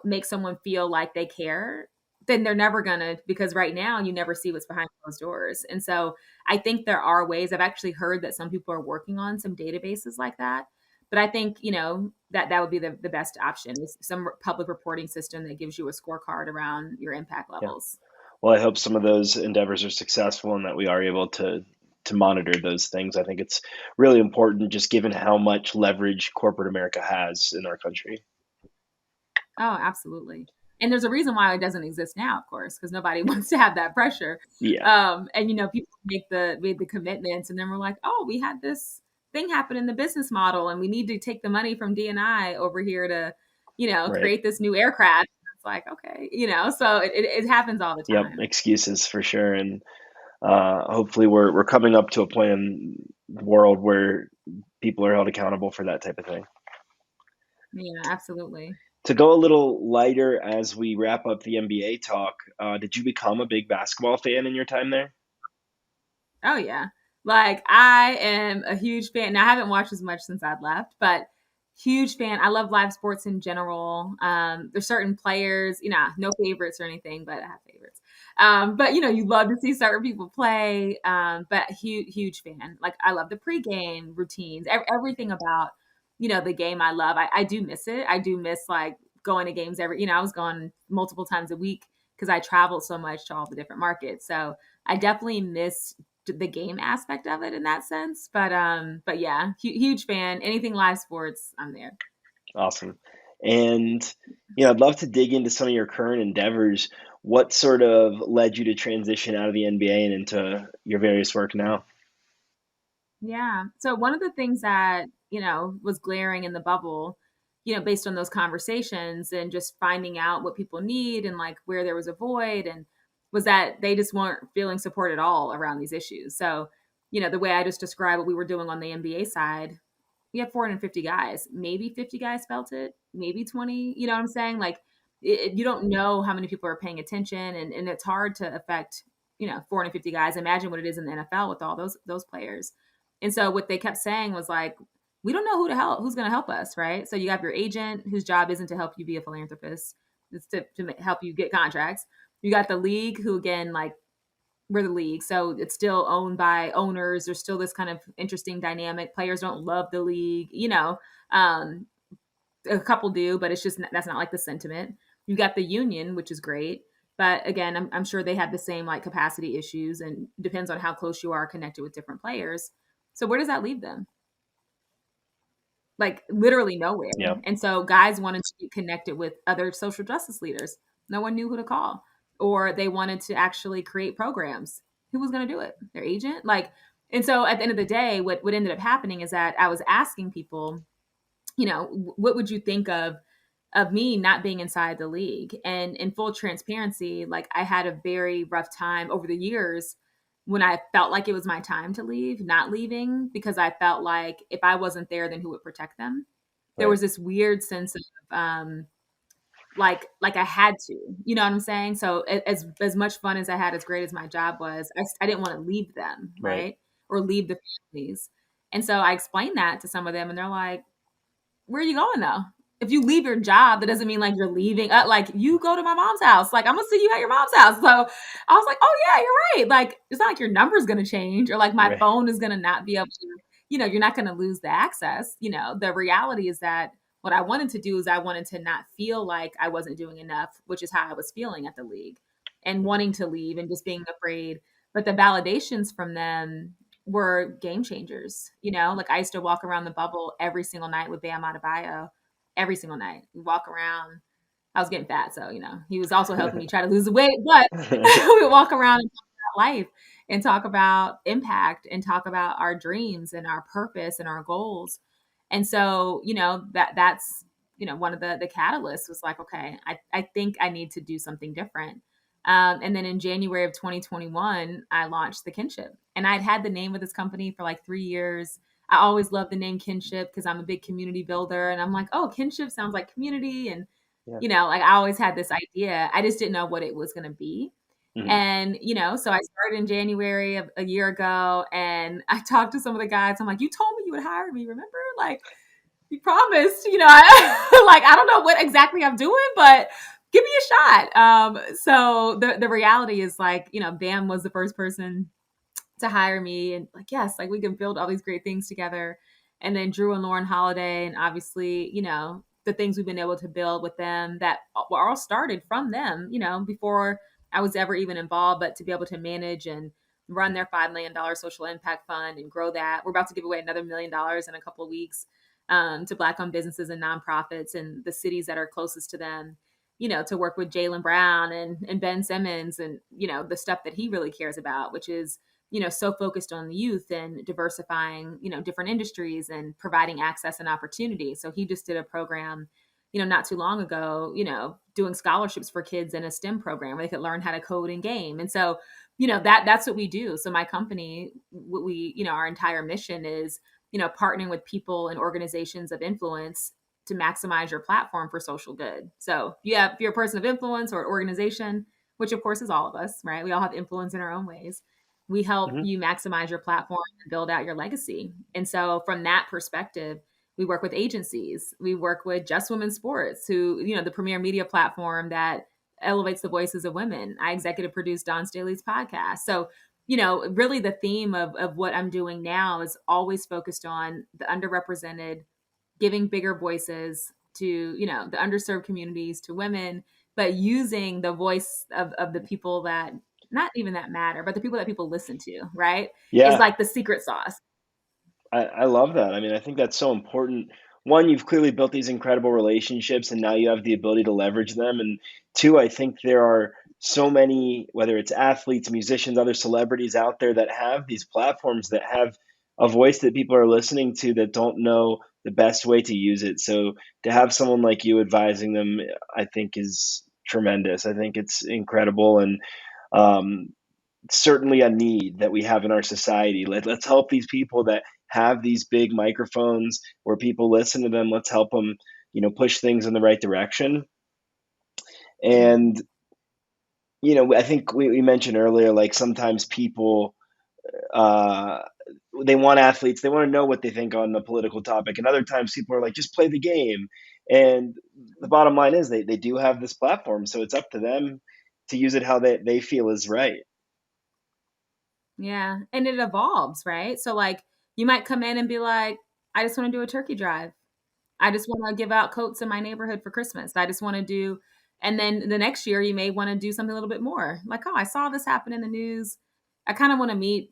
make someone feel like they care, then they're never gonna, because right now you never see what's behind closed doors. And so I think there are ways. I've actually heard that some people are working on some databases like that. But I think, that would be the best option is some public reporting system that gives you a scorecard around your impact Yeah. levels. Well, I hope some of those endeavors are successful and that we are able to monitor those things. I think it's really important, just given how much leverage corporate America has in our country. Oh, absolutely. And there's a reason why it doesn't exist now, of course, because nobody wants to have that pressure. Yeah. And people made the commitments, and then we're like, oh, we had this thing happen in the business model, and we need to take the money from D&I over here to, Right. create this new aircraft. It's like, okay, so it happens all the Yep. time. Excuses for sure. And hopefully we're coming up to a point in the world where people are held accountable for that type of thing. Yeah, absolutely. To go a little lighter as we wrap up the NBA talk, did you become a big basketball fan in your time there? Oh yeah. Like I am a huge fan. Now I haven't watched as much since I've left, but huge fan. I love live sports in general. There's certain players, no favorites or anything, but I have favorites. But you love to see certain people play. But huge fan. Like I love the pregame routines, everything about, the game I love. I do miss it. I do miss like going to games I was going multiple times a week because I traveled so much to all the different markets. So I definitely miss the game aspect of it in that sense. But yeah, huge fan. Anything live sports, I'm there. Awesome. And I'd love to dig into some of your current endeavors. What sort of led you to transition out of the NBA and into your various work now? Yeah. So one of the things that, was glaring in the bubble, based on those conversations and just finding out what people need and like where there was a void, and was that they just weren't feeling support at all around these issues. So, the way I just described what we were doing on the NBA side, we have 450 guys. Maybe 50 guys felt it, maybe 20. You know what I'm saying? Like, you don't know how many people are paying attention, and it's hard to affect 450 guys. Imagine what it is in the NFL with all those players. And so what they kept saying was like, we don't know who's going to help us, right? So you have your agent whose job isn't to help you be a philanthropist, it's to help you get contracts. You got the league who, again, like, we're the league, so it's still owned by owners. There's still this kind of interesting dynamic. Players don't love the league, um, a couple do, but it's just that's not like the sentiment. You got the union, which is great, but again, I'm sure they have the same like capacity issues, and depends on how close you are connected with different players. So where does that leave them? Like, literally nowhere. Yeah. And so guys wanted to get connected with other social justice leaders. No one knew who to call. Or they wanted to actually create programs. Who was going to do it? Their agent? Like, and so at the end of the day, what ended up happening is that I was asking people, what would you think of me not being inside the league? And in full transparency, like, I had a very rough time over the years when I felt like it was my time to leave, not leaving, because I felt like if I wasn't there, then who would protect them? There Right. was this weird sense of like I had to, you know what I'm saying? So as much fun as I had, as great as my job was, I didn't want to leave them, Right. right? Or leave the families. And so I explained that to some of them, and they're like, where are you going though? If you leave your job, that doesn't mean like you're leaving. Like, you go to my mom's house. Like, I'm gonna see you at your mom's house. So I was like, oh yeah, you're right. Like, it's not like your number's gonna change, or like my Right. phone is gonna not be able to. You're not gonna lose the access. The reality is that what I wanted to do is I wanted to not feel like I wasn't doing enough, which is how I was feeling at the league, and wanting to leave and just being afraid. But the validations from them were game changers. Like, I used to walk around the bubble every single night with Bam Adebayo, every single night. We walk around. I was getting fat, so he was also helping me try to lose the weight. But we walk around and talk about life, and talk about impact, and talk about our dreams and our purpose and our goals. And so, that's one of the catalysts was like, okay, I think I need to do something different. And then in January of 2021, I launched the Kinship. And I'd had the name of this company for like 3 years. I always loved the name Kinship because I'm a big community builder. And I'm like, oh, Kinship sounds like community. And, Yeah. like, I always had this idea. I just didn't know what it was going to be. Mhm. And, so I started in January of a year ago, and I talked to some of the guys. I'm like, you told me you would hire me, remember? Like, you promised, like, I don't know what exactly I'm doing, but give me a shot. So the reality is, like, Bam was the first person to hire me, and like, yes, like, we can build all these great things together. And then Jrue and Lauren Holiday, and obviously, the things we've been able to build with them that were all started from them, before I was ever even involved. But to be able to manage and run their $5 million social impact fund and grow that, we're about to give away another $1 million in a couple of weeks, to Black-owned businesses and nonprofits and the cities that are closest to them, to work with Jaylen Brown and Ben Simmons, and, the stuff that he really cares about, which is, so focused on the youth and diversifying, different industries and providing access and opportunity. So he just did a program, not too long ago, doing scholarships for kids in a STEM program where they could learn how to code and game. And so, that's what we do. So my company, what we, our entire mission is, partnering with people and organizations of influence to maximize your platform for social good. So if you're a person of influence or organization, which of course is all of us, right? We all have influence in our own ways. We help Mhm. you maximize your platform and build out your legacy. And so from that perspective, we work with agencies. We work with Just Women Sports, who, the premier media platform that elevates the voices of women. I executive produce Don Staley's podcast. So, really the theme of what I'm doing now is always focused on the underrepresented, giving bigger voices to, the underserved communities, to women, but using the voice of the people that not even that matter, but the people that people listen to, right? Is Yeah. like the secret sauce. I love that. I mean, I think that's so important. One, you've clearly built these incredible relationships and now you have the ability to leverage them. And two, I think there are so many, whether it's athletes, musicians, other celebrities out there that have these platforms that have a voice that people are listening to that don't know the best way to use it. So to have someone like you advising them, I think is tremendous. I think it's incredible. And um, certainly a need that we have in our society. Let's help these people that have these big microphones where people listen to them. Let's help them, push things in the right direction. Mhm. And, I think we mentioned earlier, like sometimes people they want athletes, they want to know what they think on the political topic, and other times people are like, just play the game. And the bottom line is they do have this platform, so it's up to them to use it how they feel is right. Yeah. And it evolves, right? So like you might come in and be like, I just want to do a turkey drive. I just want to give out coats in my neighborhood for Christmas. I just want to do, and then the next year you may want to do something a little bit more. Like, oh, I saw this happen in the news. I kind of want to meet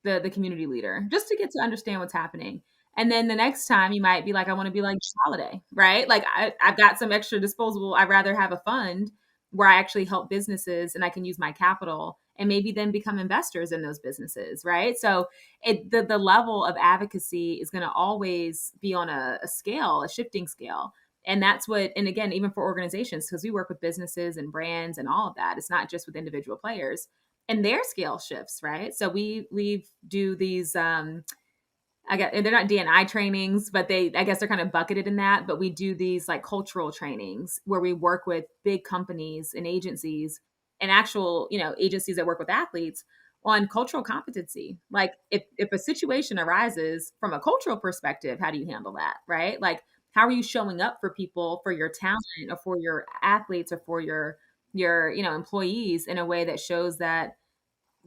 the community leader just to get to understand what's happening. And then the next time you might be like, I want to be like Holiday, right? Like I've got some extra disposable. I'd rather have a fund where I actually help businesses and I can use my capital and maybe then become investors in those businesses, right? So the level of advocacy is going to always be on a scale, a shifting scale. And that's what, and again, even for organizations, because we work with businesses and brands and all of that, it's not just with individual players and their scale shifts, right? So we do these I guess they're not D&I trainings, but I guess they're kind of bucketed in that. But we do these like cultural trainings where we work with big companies and agencies and actual, agencies that work with athletes on cultural competency. Like if a situation arises from a cultural perspective, how do you handle that? Right? Like how are you showing up for people, for your talent or for your athletes or for your, employees in a way that shows that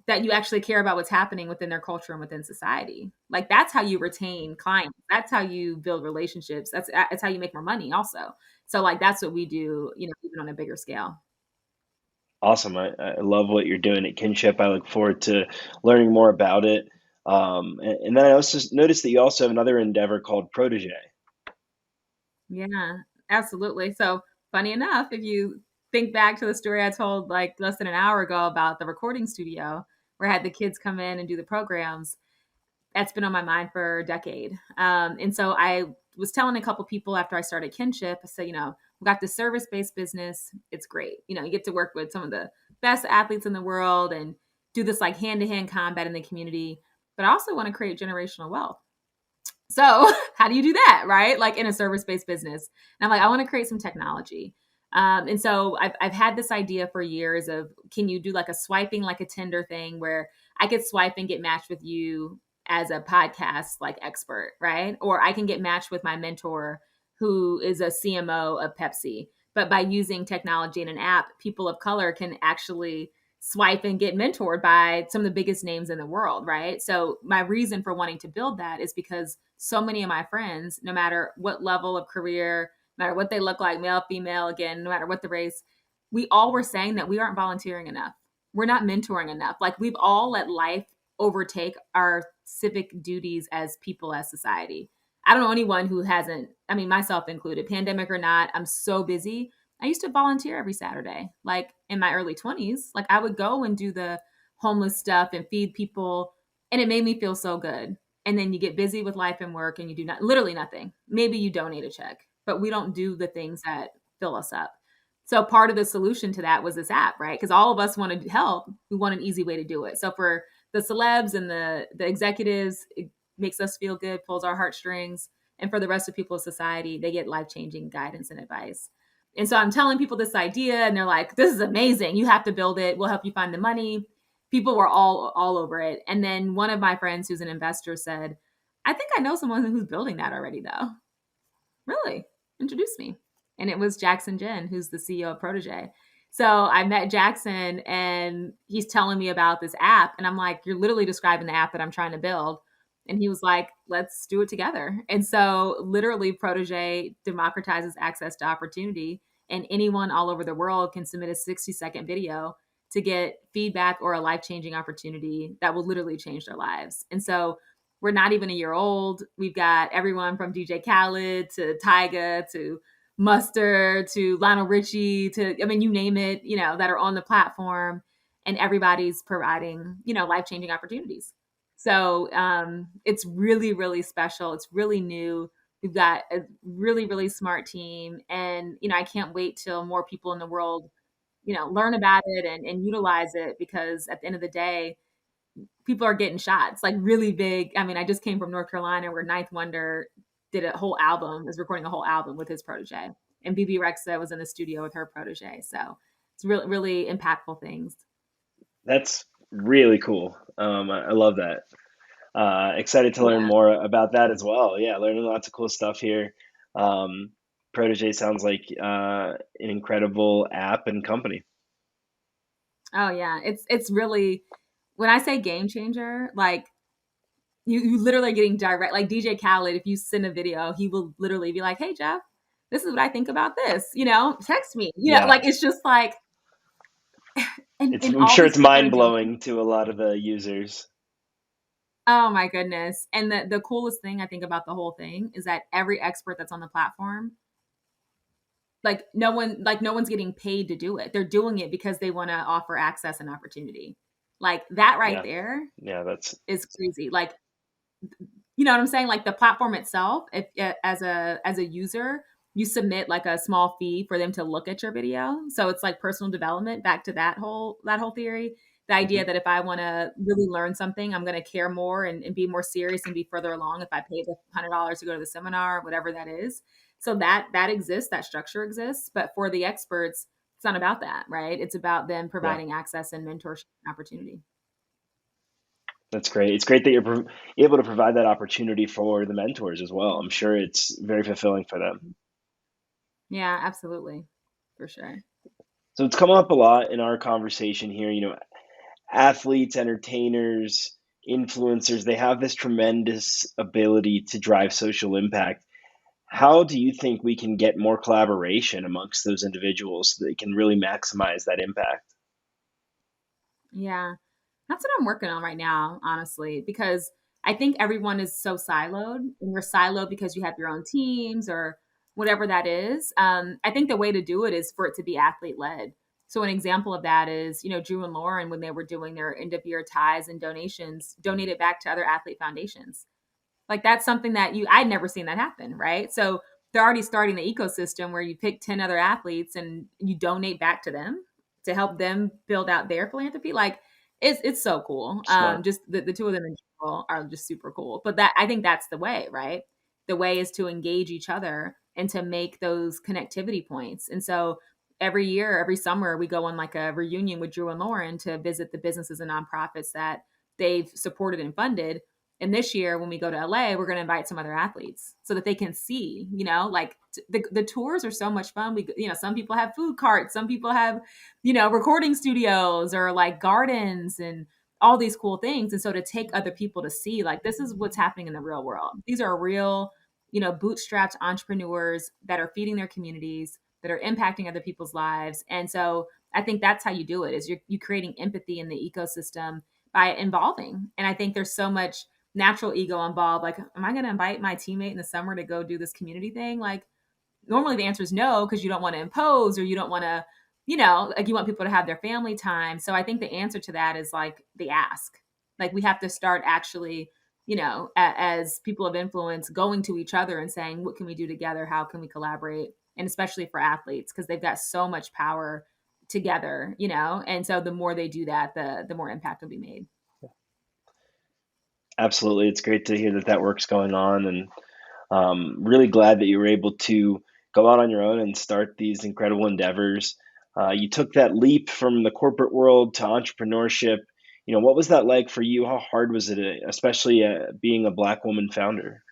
you actually care about what's happening within their culture and within society. Like that's how you retain clients. That's how you build relationships. That's how you make more money also. So like that's what we do, even on a bigger scale. Awesome. I love what you're doing at Kinship. I look forward to learning more about it. And then I also noticed that you also have another endeavor called Protege. Yeah, absolutely. So funny enough, if you think back to the story I told like less than an hour ago about the recording studio where I had the kids come in and do the programs, that's been on my mind for a decade. And so I was telling a couple people after I started Kinship, I said, we got this service based business. It's great. You get to work with some of the best athletes in the world and do this like hand to hand combat in the community. But I also want to create generational wealth. So how do you do that, right? Like in a service-based business. And I'm like, I want to create some technology. And so I've had this idea for years of can you do like a swiping, like a Tinder thing where I could swipe and get matched with you as a podcast like expert, right? Or I can get matched with my mentor who is a CMO of Pepsi. But by using technology in an app, people of color can actually swipe and get mentored by some of the biggest names in the world, right? So my reason for wanting to build that is because so many of my friends, no matter what level of career, no matter what they look like, male, female, again, no matter what the race, we all were saying that we aren't volunteering enough. We're not mentoring enough. Like we've all let life overtake our civic duties as people, as society. I don't know anyone who hasn't, I mean, myself included, pandemic or not, I'm so busy. I used to volunteer every Saturday, like in my early 20s. Like I would go and do the homeless stuff and feed people, and it made me feel so good. And then you get busy with life and work and you do not literally nothing. Maybe you donate a check, but we don't do the things that fill us up. So part of the solution to that was this app, right? Because all of us wanted help. We want an easy way to do it. So for the celebs and the executives, it makes us feel good, pulls our heartstrings. And for the rest of people of society, they get life-changing guidance and advice. And so I'm telling people this idea and they're like, this is amazing. You have to build it. We'll help you find the money. People were all over it. And then one of my friends who's an investor said, I think I know someone who's building that already though. Really? Introduce me. And it was Jackson Jen, who's the CEO of Protege. So I met Jackson and he's telling me about this app. And I'm like, you're literally describing the app that I'm trying to build. And he was like, let's do it together. And so literally Protege democratizes access to opportunity. And anyone all over the world can submit a 60-second video to get feedback or a life-changing opportunity that will literally change their lives. And so we're not even a year old. We've got everyone from DJ Khaled to Tyga to Mustard to Lionel Richie to, I mean, you name it, that are on the platform, and everybody's providing, life-changing opportunities. So it's really, really special. It's really new. We've got a really, really smart team. And, I can't wait till more people in the world, learn about it and utilize it, because at the end of the day, people are getting shots like really big. I mean, I just came from North Carolina where Ninth Wonder did a whole album, is recording a whole album with his protege. And BB Rexa was in the studio with her protege. So it's really, really impactful things. That's really cool. I love that. Excited to learn Yeah. more about that as well. Yeah, learning lots of cool stuff here. Um, Protege sounds like an incredible app and company. Oh yeah. It's really, when I say game changer, like you literally are getting direct, like DJ Khaled, if you send a video, he will literally be like, "Hey Jeff, this is what I think about this, text me." Yeah, Like it's just like, it's. and I'm all sure these it's people are mind doing. blowing to a lot of the users. Oh my goodness. And the coolest thing I think about the whole thing is that every expert that's on the platform, no one's getting paid to do it. They're doing it because they want to offer access and opportunity. Like that right Yeah, there yeah, that's is crazy. Like, you know what I'm saying? Like the platform itself, if as a user, you submit like a small fee for them to look at your video. So it's like personal development, back to that whole theory. The idea mhm, that if I want to really learn something, I'm going to care more and be more serious and be further along if I pay the $100 to go to the seminar, whatever that is. So that exists, that structure exists. But for the experts, it's not about that, right? It's about them yeah. providing access and mentorship and opportunity. That's great. It's great that you're able to provide that opportunity for the mentors as well. I'm sure it's very fulfilling for them. Yeah, absolutely. For sure. So it's come up a lot in our conversation here. Athletes, entertainers, influencers, they have this tremendous ability to drive social impact. How do you think we can get more collaboration amongst those individuals so they can really maximize that impact? Yeah. That's what I'm working on right now, honestly, because I think everyone is so siloed, and you're siloed because you have your own teams or whatever that is. I think the way to do it is for it to be athlete led. So an example of that is, Jrue and Lauren, when they were doing their end of year ties and donations, donated back to other athlete foundations. Like that's something that I'd never seen that happen, right? So they're already starting the ecosystem where you pick 10 other athletes and you donate back to them to help them build out their philanthropy. Like it's so cool. Smart. Just the two of them in general are just super cool. But that I think that's the way, right? The way is to engage each other and to make those connectivity points. And so every year, every summer, we go on like a reunion with Jrue and Lauren to visit the businesses and nonprofits that they've supported and funded. And this year, when we go to LA, we're going to invite some other athletes so that they can see, like the tours are so much fun. Some people have food carts, some people have, recording studios or like gardens and all these cool things. And so to take other people to see, like, this is what's happening in the real world. These are real, bootstrapped entrepreneurs that are feeding their communities, that are impacting other people's lives. And so I think that's how you do it is you creating empathy in the ecosystem by involving. And I think there's so much natural ego involved. Like, am I going to invite my teammate in the summer to go do this community thing? Like, normally the answer is no, because you don't want to impose or you don't want to, like you want people to have their family time. So I think the answer to that is like the ask. Like we have to start actually, as people of influence, going to each other and saying, what can we do together? How can we collaborate? And especially for athletes, because they've got so much power together, and so the more they do that, the more impact will be made. Absolutely. It's great to hear that that work's going on, and really glad that you were able to go out on your own and start these incredible endeavors. You took that leap from the corporate world to entrepreneurship. What was that like for you? How hard was it, especially being a Black woman founder?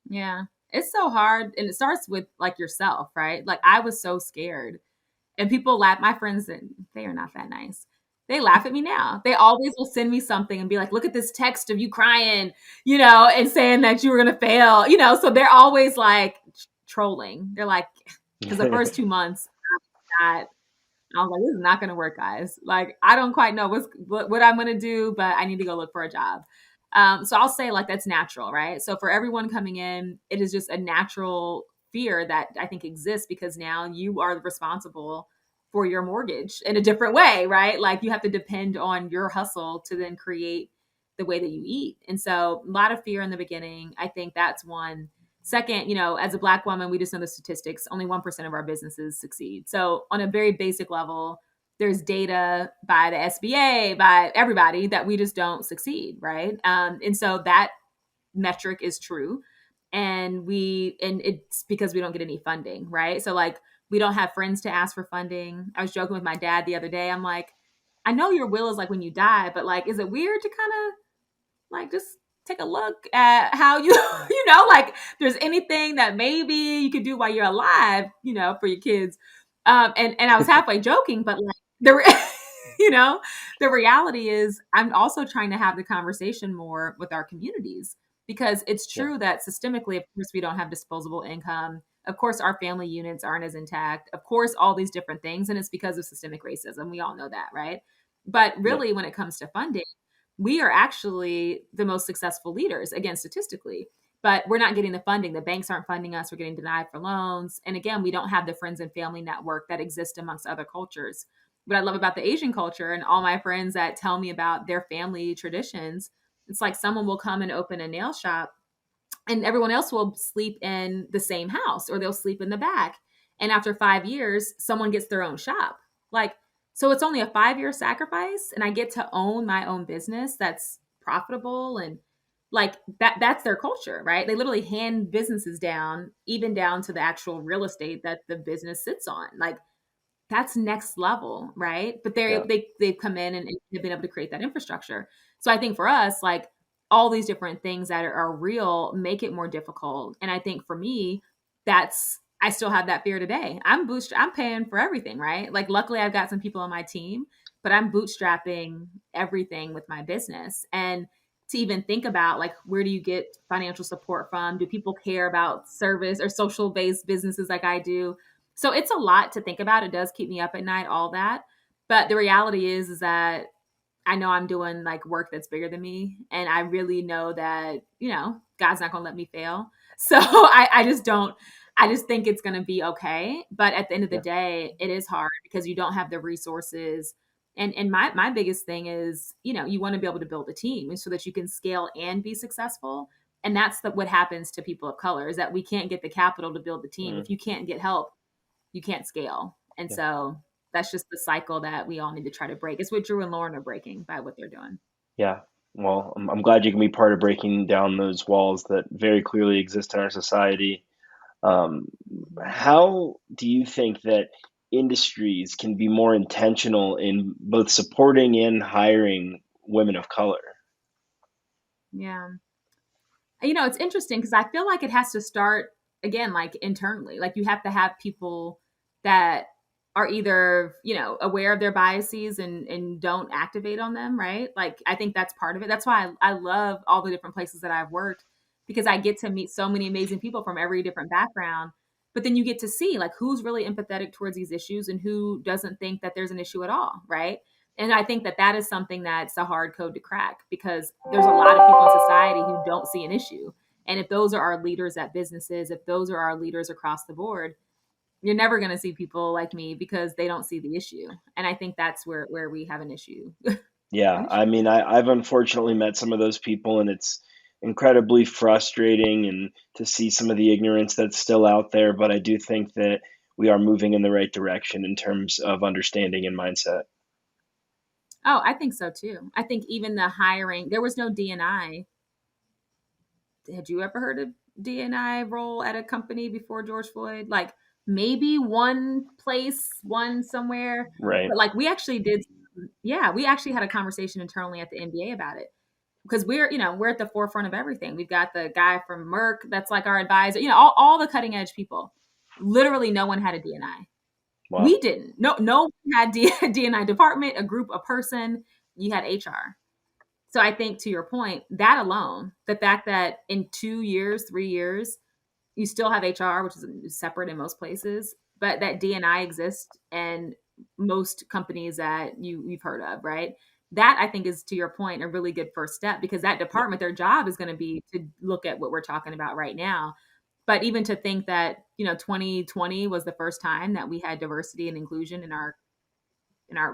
Yeah. It's so hard. And it starts with like yourself, right? Like I was so scared. And people laugh. My friends, they are not that nice. They laugh at me now. They always will send me something and be like, look at this text of you crying, and saying that you were going to fail, So they're always like trolling. They're like, because the first 2 months, I was like, this is not going to work, guys. Like, I don't quite know what I'm going to do, but I need to go look for a job. So I'll say like that's natural, right? So for everyone coming in, it is just a natural fear that I think exists because now you are responsible for your mortgage in a different way, right? Like you have to depend on your hustle to then create the way that you eat. And so a lot of fear in the beginning. I think that's one. Second, as a Black woman, we just know the statistics. Only 1% of our businesses succeed. So, on a very basic level, there's data by the SBA, by everybody that we just don't succeed, right? And so that metric is true. And it's because we don't get any funding, right? So, like, we don't have friends to ask for funding. I was joking with my dad the other day. I'm like, I know your will is like when you die, but like, is it weird to kind of Like, just take a look at how you, like, if there's anything that maybe you could do while you're alive, for your kids. And I was halfway joking, but like you know, the reality is I'm also trying to have the conversation more with our communities because it's Yeah. true that systemically, of course, we don't have disposable income. Of course, our family units aren't as intact. Of course, all these different things. And it's because of systemic racism. We all know that, right? But Yeah. really, when it comes to funding, we are actually the most successful leaders, again, statistically, but we're not getting the funding. The banks aren't funding us. We're getting denied for loans. And again, we don't have the friends and family network that exists amongst other cultures. What I love about the Asian culture and all my friends that tell me about their family traditions, it's like someone will come and open a nail shop and everyone else will sleep in the same house or they'll sleep in the back. And after 5 years, someone gets their own shop. Like, so it's only a 5 year sacrifice, and I get to own my own business that's profitable and like that's their culture, right? They literally hand businesses down, even down to the actual real estate that the business sits on. Like that's next level, right? But Yeah. they've come in and they've been able to create that infrastructure. So I think for us, like all these different things that are real make it more difficult. And I think for me, that's I still have that fear today. I'm paying for everything, right? Like luckily I've got some people on my team, but I'm bootstrapping everything with my business. And to even think about like where do you get financial support from? Do people care about service or social based businesses like I do? So it's a lot to think about. It does keep me up at night, all that. But the reality is that I know I'm doing like work that's bigger than me. And I really know that, God's not going to let me fail. So I just don't, I just think it's going to be okay. But at the end of the Yeah. day, it is hard because you don't have the resources. And my biggest thing is, you want to be able to build a team so that you can scale and be successful. And that's what happens to people of color is that we can't get the capital to build the team. Mm. If you can't get help, you can't scale. And Yeah. so that's just the cycle that we all need to try to break. It's what Jrue and Lauren are breaking by what they're doing. Yeah. Well, I'm glad you can be part of breaking down those walls that very clearly exist in our society. Um, Mhm. how do you think that industries can be more intentional in both supporting and hiring women of color? Yeah. It's interesting because I feel like it has to start again, like internally. Like you have to have people that are either, aware of their biases and don't activate on them, right? Like I think that's part of it. That's why I love all the different places that I've worked because I get to meet so many amazing people from every different background. But then you get to see like who's really empathetic towards these issues and who doesn't think that there's an issue at all, right? And I think that that is something that's a hard code to crack because there's a lot of people in society who don't see an issue. And if those are our leaders at businesses, if those are our leaders across the board, you're never going to see people like me because they don't see the issue. And I think that's where we have an issue. Yeah, An I issue. mean, I've unfortunately met some of those people, and it's incredibly frustrating and to see some of the ignorance that's still out there. But I do think that we are moving in the right direction in terms of understanding and mindset. Oh, I think so too. I think even the hiring, there was no DNI. Had you ever heard of DNI role at a company before George Floyd? Like maybe one place, one somewhere, Right. but like we actually did. Yeah, we actually had a conversation internally at the NBA about it because we're at the forefront of everything. We've got the guy from Merck that's like our advisor. All the cutting edge people. Literally, no one had a DNI. Wow. We didn't. No one had DNI department, a group, a person. You had HR. So I think to your point, that alone, the fact that in 2 years, 3 years, you still have HR, which is separate in most places, but that DNI exists and most companies that you've heard of, right? That I think is to your point a really good first step because that Yeah. department, their job is going to be to look at what we're talking about right now. But even to think that 2020 was the first time that we had diversity and inclusion in our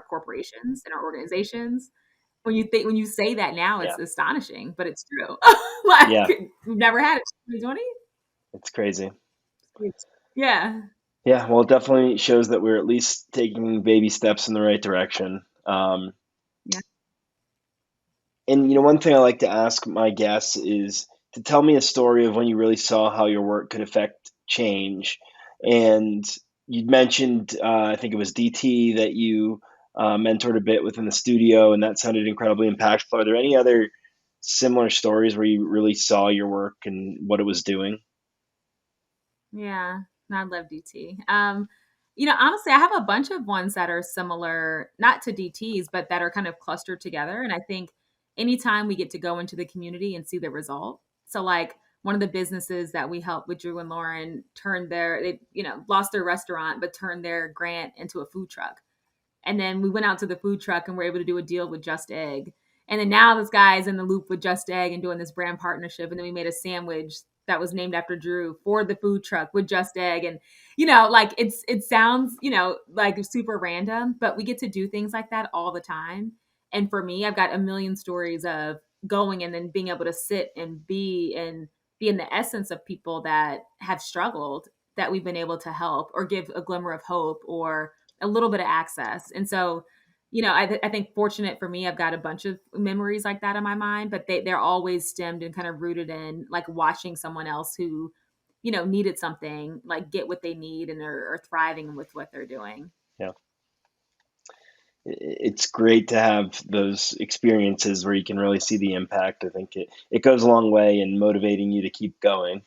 corporations, in our organizations, when you say that now, Yeah. it's astonishing, but it's true. Like, Yeah. we've never had it in 2020? It's crazy. Yeah. Yeah. Well, it definitely shows that we're at least taking baby steps in the right direction. Yeah. And one thing I like to ask my guests is to tell me a story of when you really saw how your work could affect change. And you'd mentioned, I think it was DT that you mentored a bit within the studio, and that sounded incredibly impactful. Are there any other similar stories where you really saw your work and what it was doing? Yeah, no, I love DT. Honestly, I have a bunch of ones that are similar, not to DTs, but that are kind of clustered together. And I think anytime we get to go into the community and see the result. So, like one of the businesses that we helped with Jrue and Lauren they lost their restaurant, but turned their grant into a food truck. And then we went out to the food truck and were able to do a deal with Just Egg. And then now this guy's in the loop with Just Egg and doing this brand partnership. And then we made a sandwich that was named after Jrue for the food truck with Just Egg. And, like it sounds, like super random, but we get to do things like that all the time. And for me, I've got a million stories of going and then being able to sit and be in the essence of people that have struggled that we've been able to help or give a glimmer of hope or a little bit of access. And so, I think fortunate for me, I've got a bunch of memories like that in my mind, but they're always stemmed and kind of rooted in like watching someone else who, needed something like get what they need and are thriving with what they're doing. Yeah. It's great to have those experiences where you can really see the impact. I think it goes a long way in motivating you to keep going.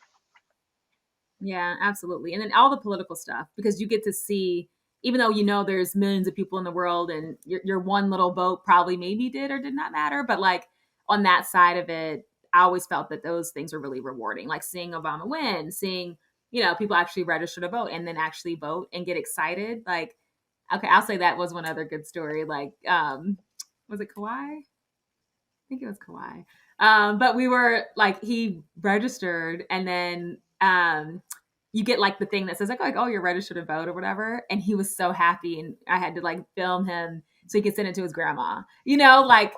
Yeah, absolutely. And then all the political stuff, because you get to see, even though there's millions of people in the world and your one little vote probably maybe did or did not matter, but like on that side of it, I always felt that those things were really rewarding. Like seeing Obama win, seeing, people actually register to vote and then actually vote and get excited. Like, okay, I'll say that was one other good story. Like, was it Kawhi? I think it was Kawhi. But we were like, he registered, and then you get like the thing that says like, oh, you're registered to vote or whatever. And he was so happy, and I had to like film him so he could send it to his grandma. Like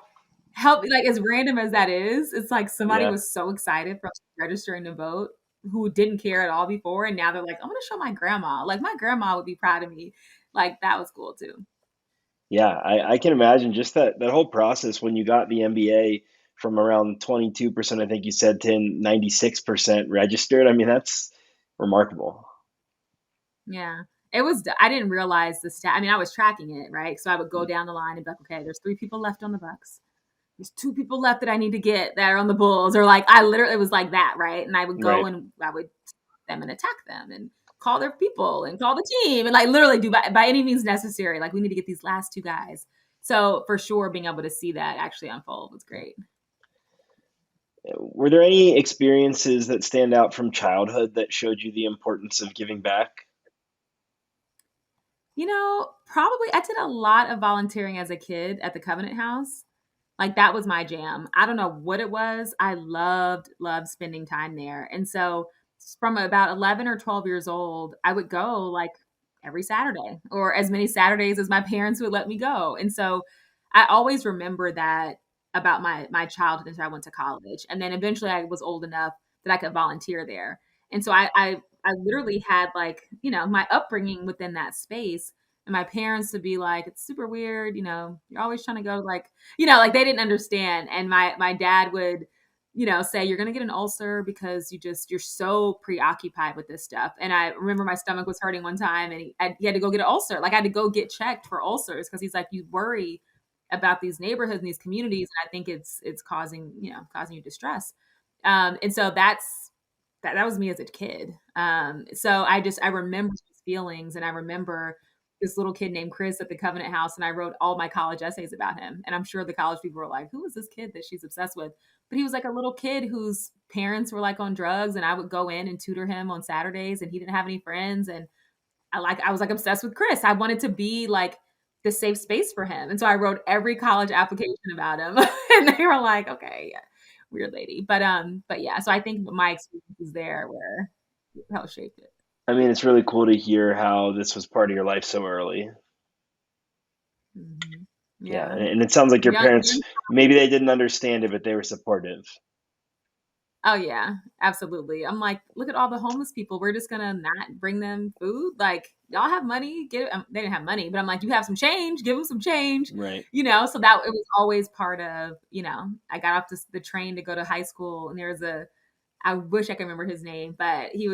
help, like as random as that is, it's like somebody Yeah. was so excited from registering to vote who didn't care at all before, and now they're like, I'm gonna show my grandma. Like my grandma would be proud of me. Like that was cool too. Yeah, I can imagine just that whole process when you got the MBA from around 22%, I think you said, to 96% registered. I mean, that's remarkable. Yeah. It was I didn't realize the stat. I mean, I was tracking it, right? So I would go down the line and be like, okay, there's 3 people left on the Bucks. There's 2 people left that I need to get that are on the Bulls. Or like I literally it was like that, right? And I would go Right. and I would them and attack them and call their people and call the team and like literally do by any means necessary. Like we need to get these last 2 guys. So for sure being able to see that actually unfold was great. Were there any experiences that stand out from childhood that showed you the importance of giving back? Probably I did a lot of volunteering as a kid at the Covenant House. Like that was my jam. I don't know what it was. I loved spending time there. And so from about 11 or 12 years old, I would go like every Saturday or as many Saturdays as my parents would let me go. And so I always remember that about my childhood until I went to college. And then eventually I was old enough that I could volunteer there. And so I literally had like, my upbringing within that space. And my parents would be like, it's super weird, you're always trying to go like like they didn't understand. And my dad would, say you're gonna get an ulcer because you're so preoccupied with this stuff. And I remember my stomach was hurting one time, and he had to go get an ulcer. Like I had to go get checked for ulcers because he's like, you worry about these neighborhoods and these communities, and I think it's causing you distress. And so that was me as a kid. So I remember these feelings, and I remember this little kid named Chris at the Covenant House, and I wrote all my college essays about him. And I'm sure the college people were like, "Who is this kid that she's obsessed with?" But he was like a little kid whose parents were like on drugs, and I would go in and tutor him on Saturdays, and he didn't have any friends, and I was like obsessed with Chris. I wanted to be like the safe space for him, and so I wrote every college application about him, and they were like, "Okay, yeah, weird lady," but yeah. So I think my experiences there were how shaped it. I mean, it's really cool to hear how this was part of your life so early. Mhm. Yeah, Yeah. and it sounds like your parents, Young maybe they didn't understand it, but they were supportive. Oh, yeah, absolutely. I'm like, "Look at all the homeless people. We're just gonna not bring them food? Like, y'all have money? Get it." They didn't have money, but I'm like, "You have some change, give them some change." Right. So that it was always part of, I got off the train to go to high school, and there was I wish I could remember his name, but he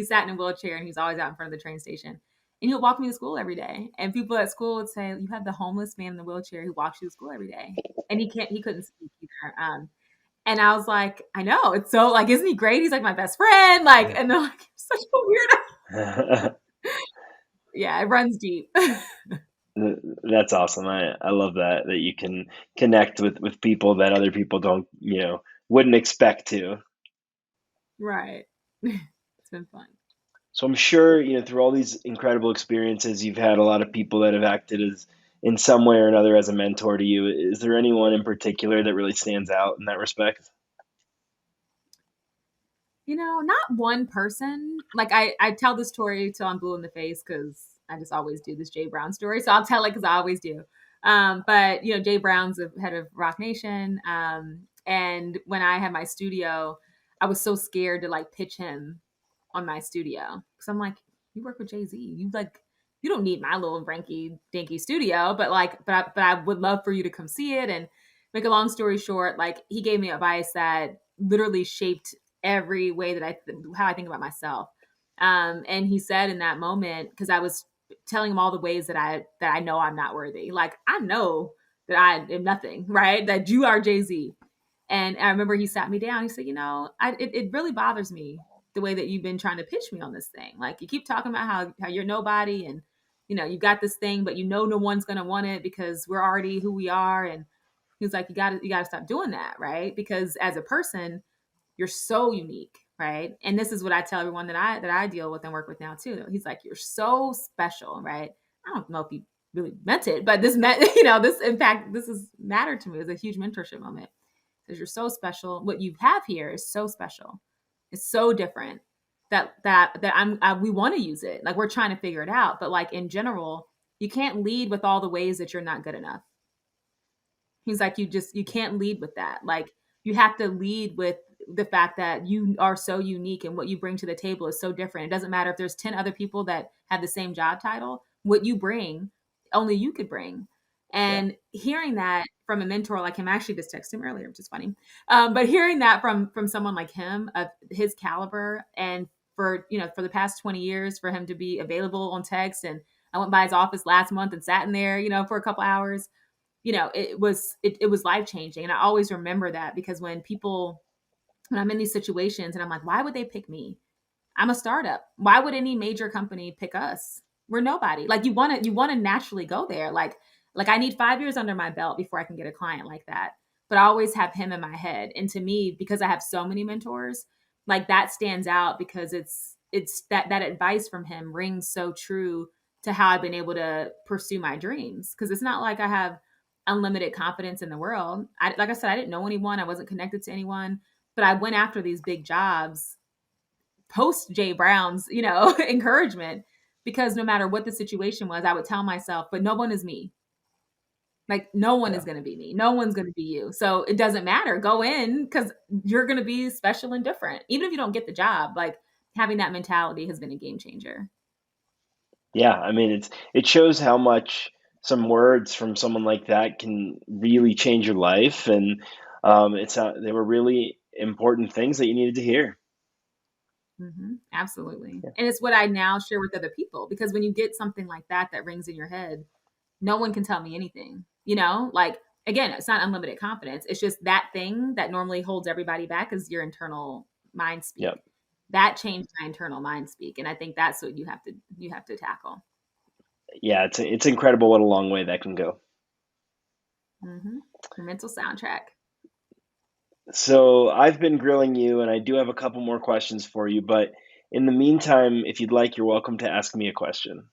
sat in a wheelchair, and he was always out in front of the train station. And he would walk me to school every day. And people at school would say, "You have the homeless man in the wheelchair who walks you to school every day." And he couldn't speak either. And I was like, I know. It's so like, isn't he great? He's like my best friend. Like, and they're like, such a weirdo. Yeah, it runs deep. That's awesome. I love that you can connect with people that other people don't, wouldn't expect to. Right. It's been fun. So I'm sure, through all these incredible experiences, you've had a lot of people that have acted as in some way or another as a mentor to you. Is there anyone in particular that really stands out in that respect? Not one person. Like I tell this story till I'm blue in the face because I just always do this Jay Brown story. So I'll tell it because I always do. But Jay Brown's the head of Rock Nation. And when I had my studio, I was so scared to like pitch him on my studio because I'm like, you work with Jay-Z, you don't need my little ranky dinky studio, but I would love for you to come see it. And make a long story short, like he gave me advice that literally shaped every way that how I think about myself. And he said in that moment, because I was telling him all the ways that I know I'm not worthy. Like I know that I am nothing, right? That you are Jay-Z. And I remember he sat me down. He said, it really bothers me the way that you've been trying to pitch me on this thing. Like you keep talking about how you're nobody and you got this thing, but no one's gonna want it because we're already who we are. And he was like, you gotta stop doing that, right? Because as a person, you're so unique, right? And this is what I tell everyone that I deal with and work with now too. He's like, you're so special, right? I don't know if he really meant it, but this meant, this in fact, this has mattered to me. It was a huge mentorship moment because you're so special. What you have here is so special. It's so different that we want to use it. Like we're trying to figure it out, but like in general, you can't lead with all the ways that you're not good enough. He's like, you can't lead with that. Like you have to lead with the fact that you are so unique and what you bring to the table is so different. It doesn't matter if there's 10 other people that have the same job title, what you bring, only you could bring. Yeah. And hearing that from a mentor like him, I actually just texted him earlier, which is funny. But hearing that from someone like him of his caliber, and for the past 20 years for him to be available on text, and I went by his office last month and sat in there, for a couple hours. It was life changing. And I always remember that because when I'm in these situations and I'm like, why would they pick me? I'm a startup. Why would any major company pick us? We're nobody. Like you want to naturally go there. Like I need 5 years under my belt before I can get a client like that. But I always have him in my head. And to me, because I have so many mentors, like that stands out because it's that advice from him rings so true to how I've been able to pursue my dreams. Because it's not like I have unlimited confidence in the world. Like I said, I didn't know anyone. I wasn't connected to anyone, but I went after these big jobs post Jay Brown's, encouragement, because no matter what the situation was, I would tell myself, but no one is me. Like no one Yeah. is going to be me. No one's going to be you. So it doesn't matter. Go in because you're going to be special and different. Even if you don't get the job, like having that mentality has been a game changer. Yeah, I mean, it shows how much some words from someone like that can really change your life, and they were really important things that you needed to hear. Absolutely. And it's what I now share with other people because when you get something like that rings in your head, no one can tell me anything. Like again, it's not unlimited confidence. It's just that thing that normally holds everybody back is your internal mind Yeah, speak. That changed my internal mind speak, and I think that's what you have to tackle. yeah, it's incredible what a long way that can go. Your mental soundtrack. So I've been grilling you, and I do have a couple more questions for you, but in the meantime, if you'd like, you're welcome to ask me a question.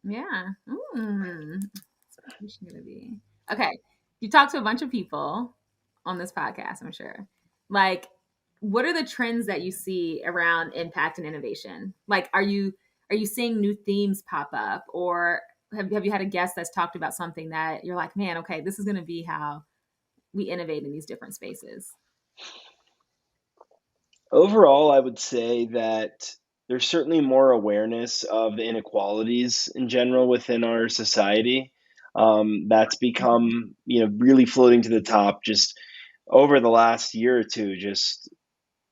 Yeah. What's my question gonna be? Okay. You talk to a bunch of people on this podcast, I'm sure. Like, what are the trends that you see around impact and innovation? Like, are you seeing new themes pop up, or have you had a guest that's talked about something that you're like, man, okay, this is gonna be how we innovate in these different spaces? Overall, I would say that there's certainly more awareness of the inequalities in general within our society. That's Mhm. become, really floating to the top just over the last year or two. Just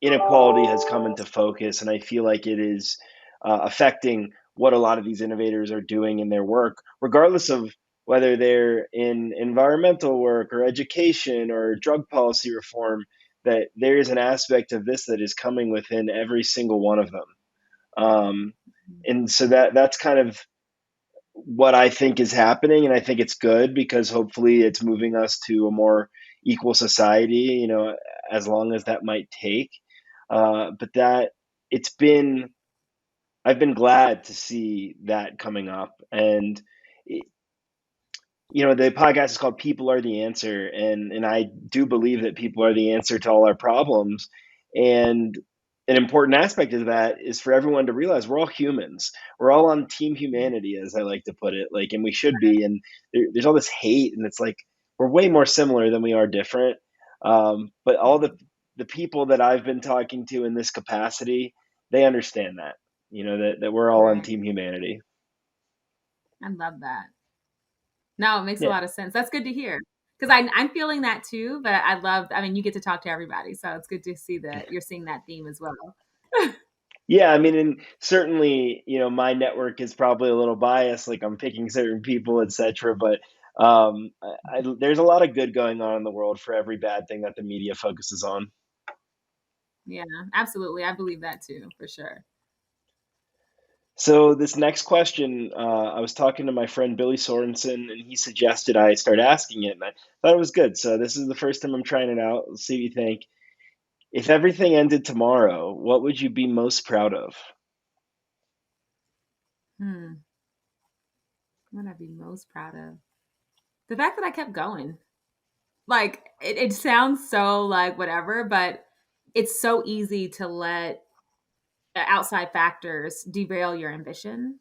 inequality has come into focus, and I feel like it is affecting what a lot of these innovators are doing in their work, regardless of whether they're in environmental work or education or drug policy reform, that there is an aspect of this that is coming within every single one of them. Um, and so that's kind of what I think is happening, and I think it's good because hopefully it's moving us to a more equal society. As long as that might take. But that it's been I've been glad to see that coming up, and the podcast is called People Are the Answer, and I do believe that people are the answer to all our problems. And an important aspect of that is for everyone to realize we're all humans. We're all on team humanity, as I like to put it, and we should be. And there's all this hate, and it's like we're way more similar than we are different. But all the people that I've been talking to in this capacity, they understand that, that we're all on Right. team humanity. I love that. No, it makes a Yeah. lot of sense. That's good to hear. Because I'm feeling that too, but I mean, you get to talk to everybody. So it's good to see that you're seeing that theme as well. Yeah, I mean, and certainly, my network is probably a little biased, like I'm picking certain people, etc. But there's a lot of good going on in the world for every bad thing that the media focuses on. Yeah, absolutely. I believe that too, for sure. So this next question, I was talking to my friend Billy Sorensen, and he suggested I start asking it, and I thought it was good. So this is the first time I'm trying it out. Let's see what you think. If everything ended tomorrow, what would you be most proud of? Hmm. What I'd be most proud of? The fact that I kept going. Like it sounds so like whatever, but it's so easy to let outside factors derail your ambition.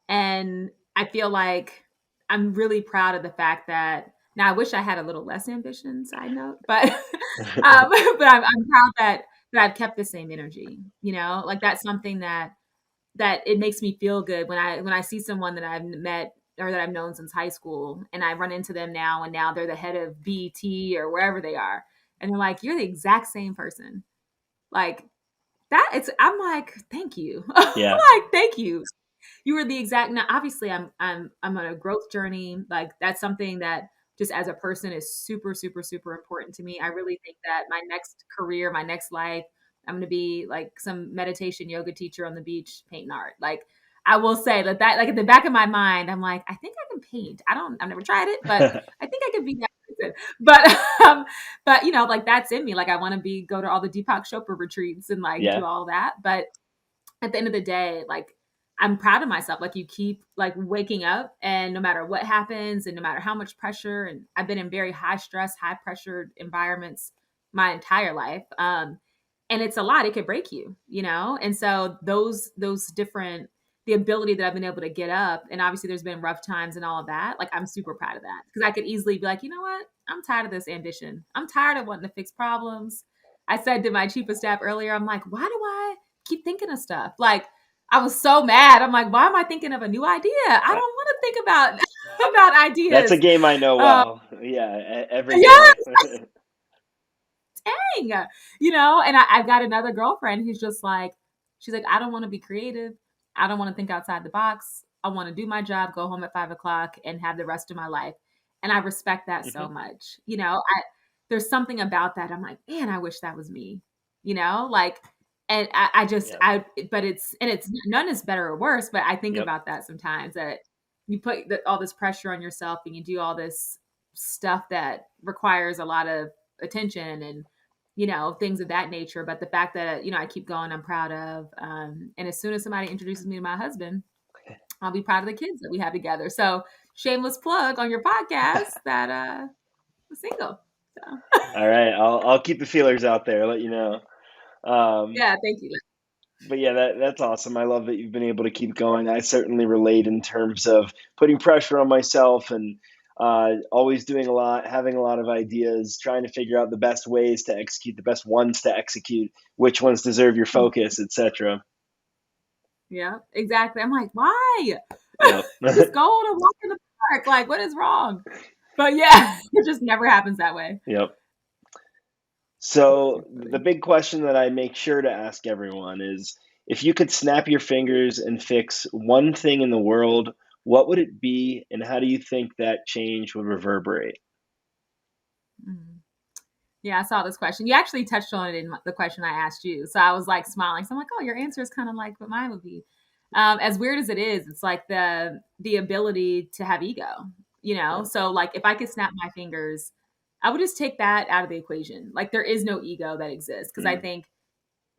And I feel like I'm really proud of the fact that now I wish I had a little less ambition, side note, but but I'm proud that I've kept the same energy. Like that's something that it makes me feel good when I see someone that I've met or that I've known since high school, and I run into them now, and now they're the head of BT or wherever they are, and they're like, "You're the exact same person." Like that, I'm like, "Thank you," Yeah. like, "Thank you." You were the exact. Now obviously I'm on a growth journey. Like that's something that just as a person is super super super important to me. I really think that my next career, my next life, I'm going to be like some meditation yoga teacher on the beach painting art. Like I will say that like at the back of my mind I'm like, I think I can paint. I've never tried it, but I think I could be that person. But but like that's in me. Like I want to go to all the Deepak Chopra retreats and like do Yeah. all that. But at the end of the day, like I'm proud of myself. Like you keep like waking up, and no matter what happens and no matter how much pressure, and I've been in very high stress, high pressure environments my entire life. And it's a lot. It could break you. And so those different the ability that I've been able to get up, and obviously there's been rough times and all of that. Like I'm super proud of that because I could easily be like, you know what? I'm tired of this ambition. I'm tired of wanting to fix problems. I said to my chief of staff earlier, I'm like, why do I keep thinking of stuff? Like I was so mad. I'm like, why am I thinking of a new idea? I don't Uh, want to think about about That's a ideas. game I know Um, well. Yeah, every yeah, day. thing, and I've got another girlfriend who's just like, she's like, I don't want to be creative. I don't want to think outside the box. I want to do my job, go home at 5 o'clock, and have the rest of my life. And I respect that so Hmm. much. There's something about that. I'm like, man, I wish that was me. Like, and I just, Yeah. but it's none is better or worse. But I think Yep. about that sometimes that you put all this pressure on yourself and you do all this stuff that requires a lot of attention and things of that nature. But the fact that I keep going, I'm proud of. And as soon as somebody introduces me to my husband, I'll be proud of the kids that we have together. So shameless plug on your podcast that I'm single. So All right. I'll keep the feelers out there. Let you know. Um, yeah, thank you. but yeah, that's awesome. I love that you've been able to keep going. I certainly relate in terms of putting pressure on myself and always doing a lot, having a lot of ideas, trying to figure out the best ways to execute, the best ones to execute, which ones deserve your focus, etc. Yeah, exactly. I'm like, why? Yep. Just go on a walk in the park. Like, what is wrong? But yeah, it just never happens that way. Yep. It's So too the funny. big question that I make sure to ask everyone is if you could snap your fingers and fix one thing in the world, what would it be, and how do you think that change would reverberate? Mhm. Yeah, I saw this question. You actually touched on it in the question I asked you. So I was like smiling. So I'm like, oh, your answer is kind of like what mine would be. As weird as it is, it's like the ability to have ego, you know? Yeah. So like if I could snap my fingers, I would just take that out of the equation. Like there is no ego that exists. Cause I Mm, think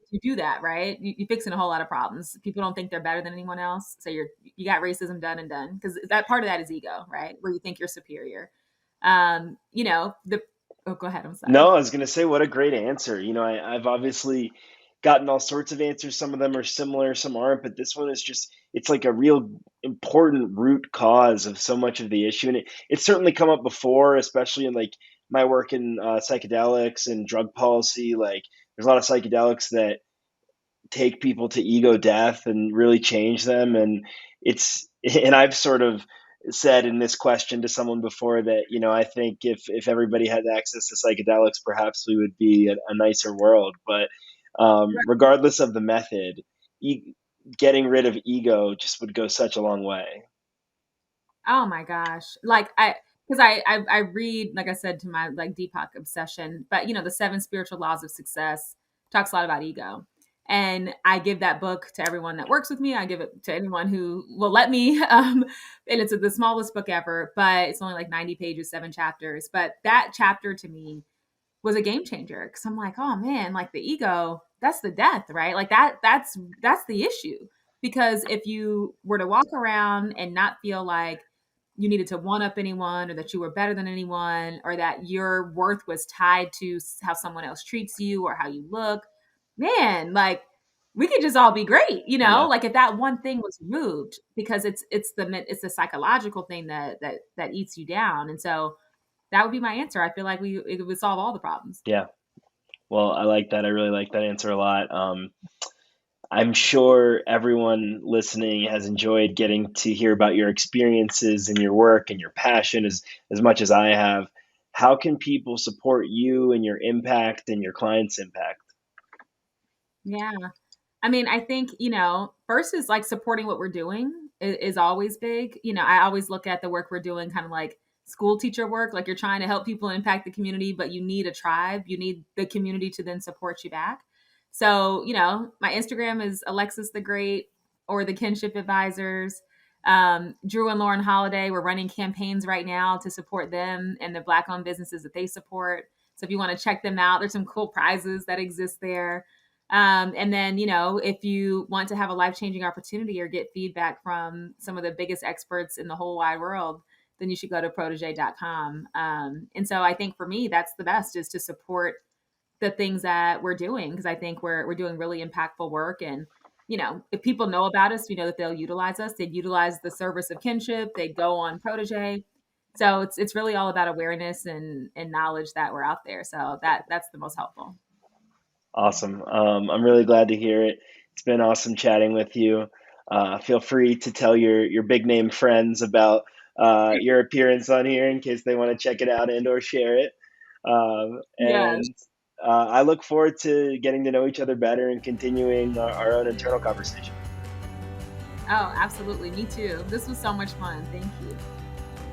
if you do that, right? You're fixing a whole lot of problems. People don't think they're better than anyone else. So you got racism done and done. Cause that part of that is ego, right? Where you think you're superior. You know, oh, go ahead. I'm No, sorry. I was gonna say, what a great answer. I've obviously gotten all sorts of answers. Some of them are similar, some aren't, but this one is just, it's like a real important root cause of so much of the issue. And it's certainly come up before, especially in like my work in psychedelics and drug policy. Like there's a lot of psychedelics that take people to ego death and really change them. And it's and I've sort of said in this question to someone before that, I think if everybody had access to psychedelics, perhaps we would be a nicer world. But regardless of the method, e- getting rid of ego just would go such a long way. Oh my gosh. Because I read, like I said, to my like Deepak obsession, but you know, the seven spiritual laws of success talks a lot about ego. And I give that book to everyone that works with me. I give it to anyone who will let me. And it's the smallest book ever, but it's only like 90 pages, 7 chapters. But that chapter to me was a game changer because I'm like, oh man, like the ego, that's the death, right? Like that's the issue. Because if you were to walk around and not feel like you needed to one up anyone or that you were better than anyone or that your worth was tied to how someone else treats you or how you look, man, like we could just all be great, you know? Yeah. Like if that one thing was removed because it's the psychological thing that eats you down. And so that would be my answer. I feel like it would solve all the problems. Yeah. Well, I like that. I really like that answer a lot. I'm sure everyone listening has enjoyed getting to hear about your experiences and your work and your passion as much as I have. How can people support you and your impact and your clients' impact? Yeah. I mean, I think, you know, first is like supporting what we're doing is always big. You know, I always look at the work we're doing kind of like school teacher work, like you're trying to help people impact the community, but you need a tribe. You need the community to then support you back. So, you know, my Instagram is Alexys the Great or the Kinship Advisors. Jrue and Lauren Holiday, we're running campaigns right now to support them and the Black owned businesses that they support. So if you want to check them out, there's some cool prizes that exist there. And then, you know, if you want to have a life changing opportunity or get feedback from some of the biggest experts in the whole wide world, then you should go to protege.com. And so I think for me, that's the best is to support the things that we're doing because I think we're doing really impactful work. And, you know, if people know about us, we know that they'll utilize us. They'd utilize the service of kinship. They'd go on Protege. So it's really all about awareness and knowledge that we're out there. So that's the most helpful. Awesome. I'm really glad to hear it. It's been awesome chatting with you. Feel free to tell your big name friends about your appearance on here in case they want to check it out and or share it. Yes. And I look forward to getting to know each other better and continuing our own internal conversation. Oh, absolutely. Me too. This was so much fun. Thank you.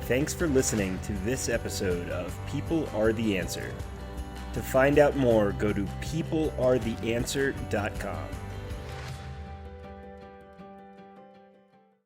Thanks for listening to this episode of People Are the Answer. To find out more, go to peoplearetheanswer.com.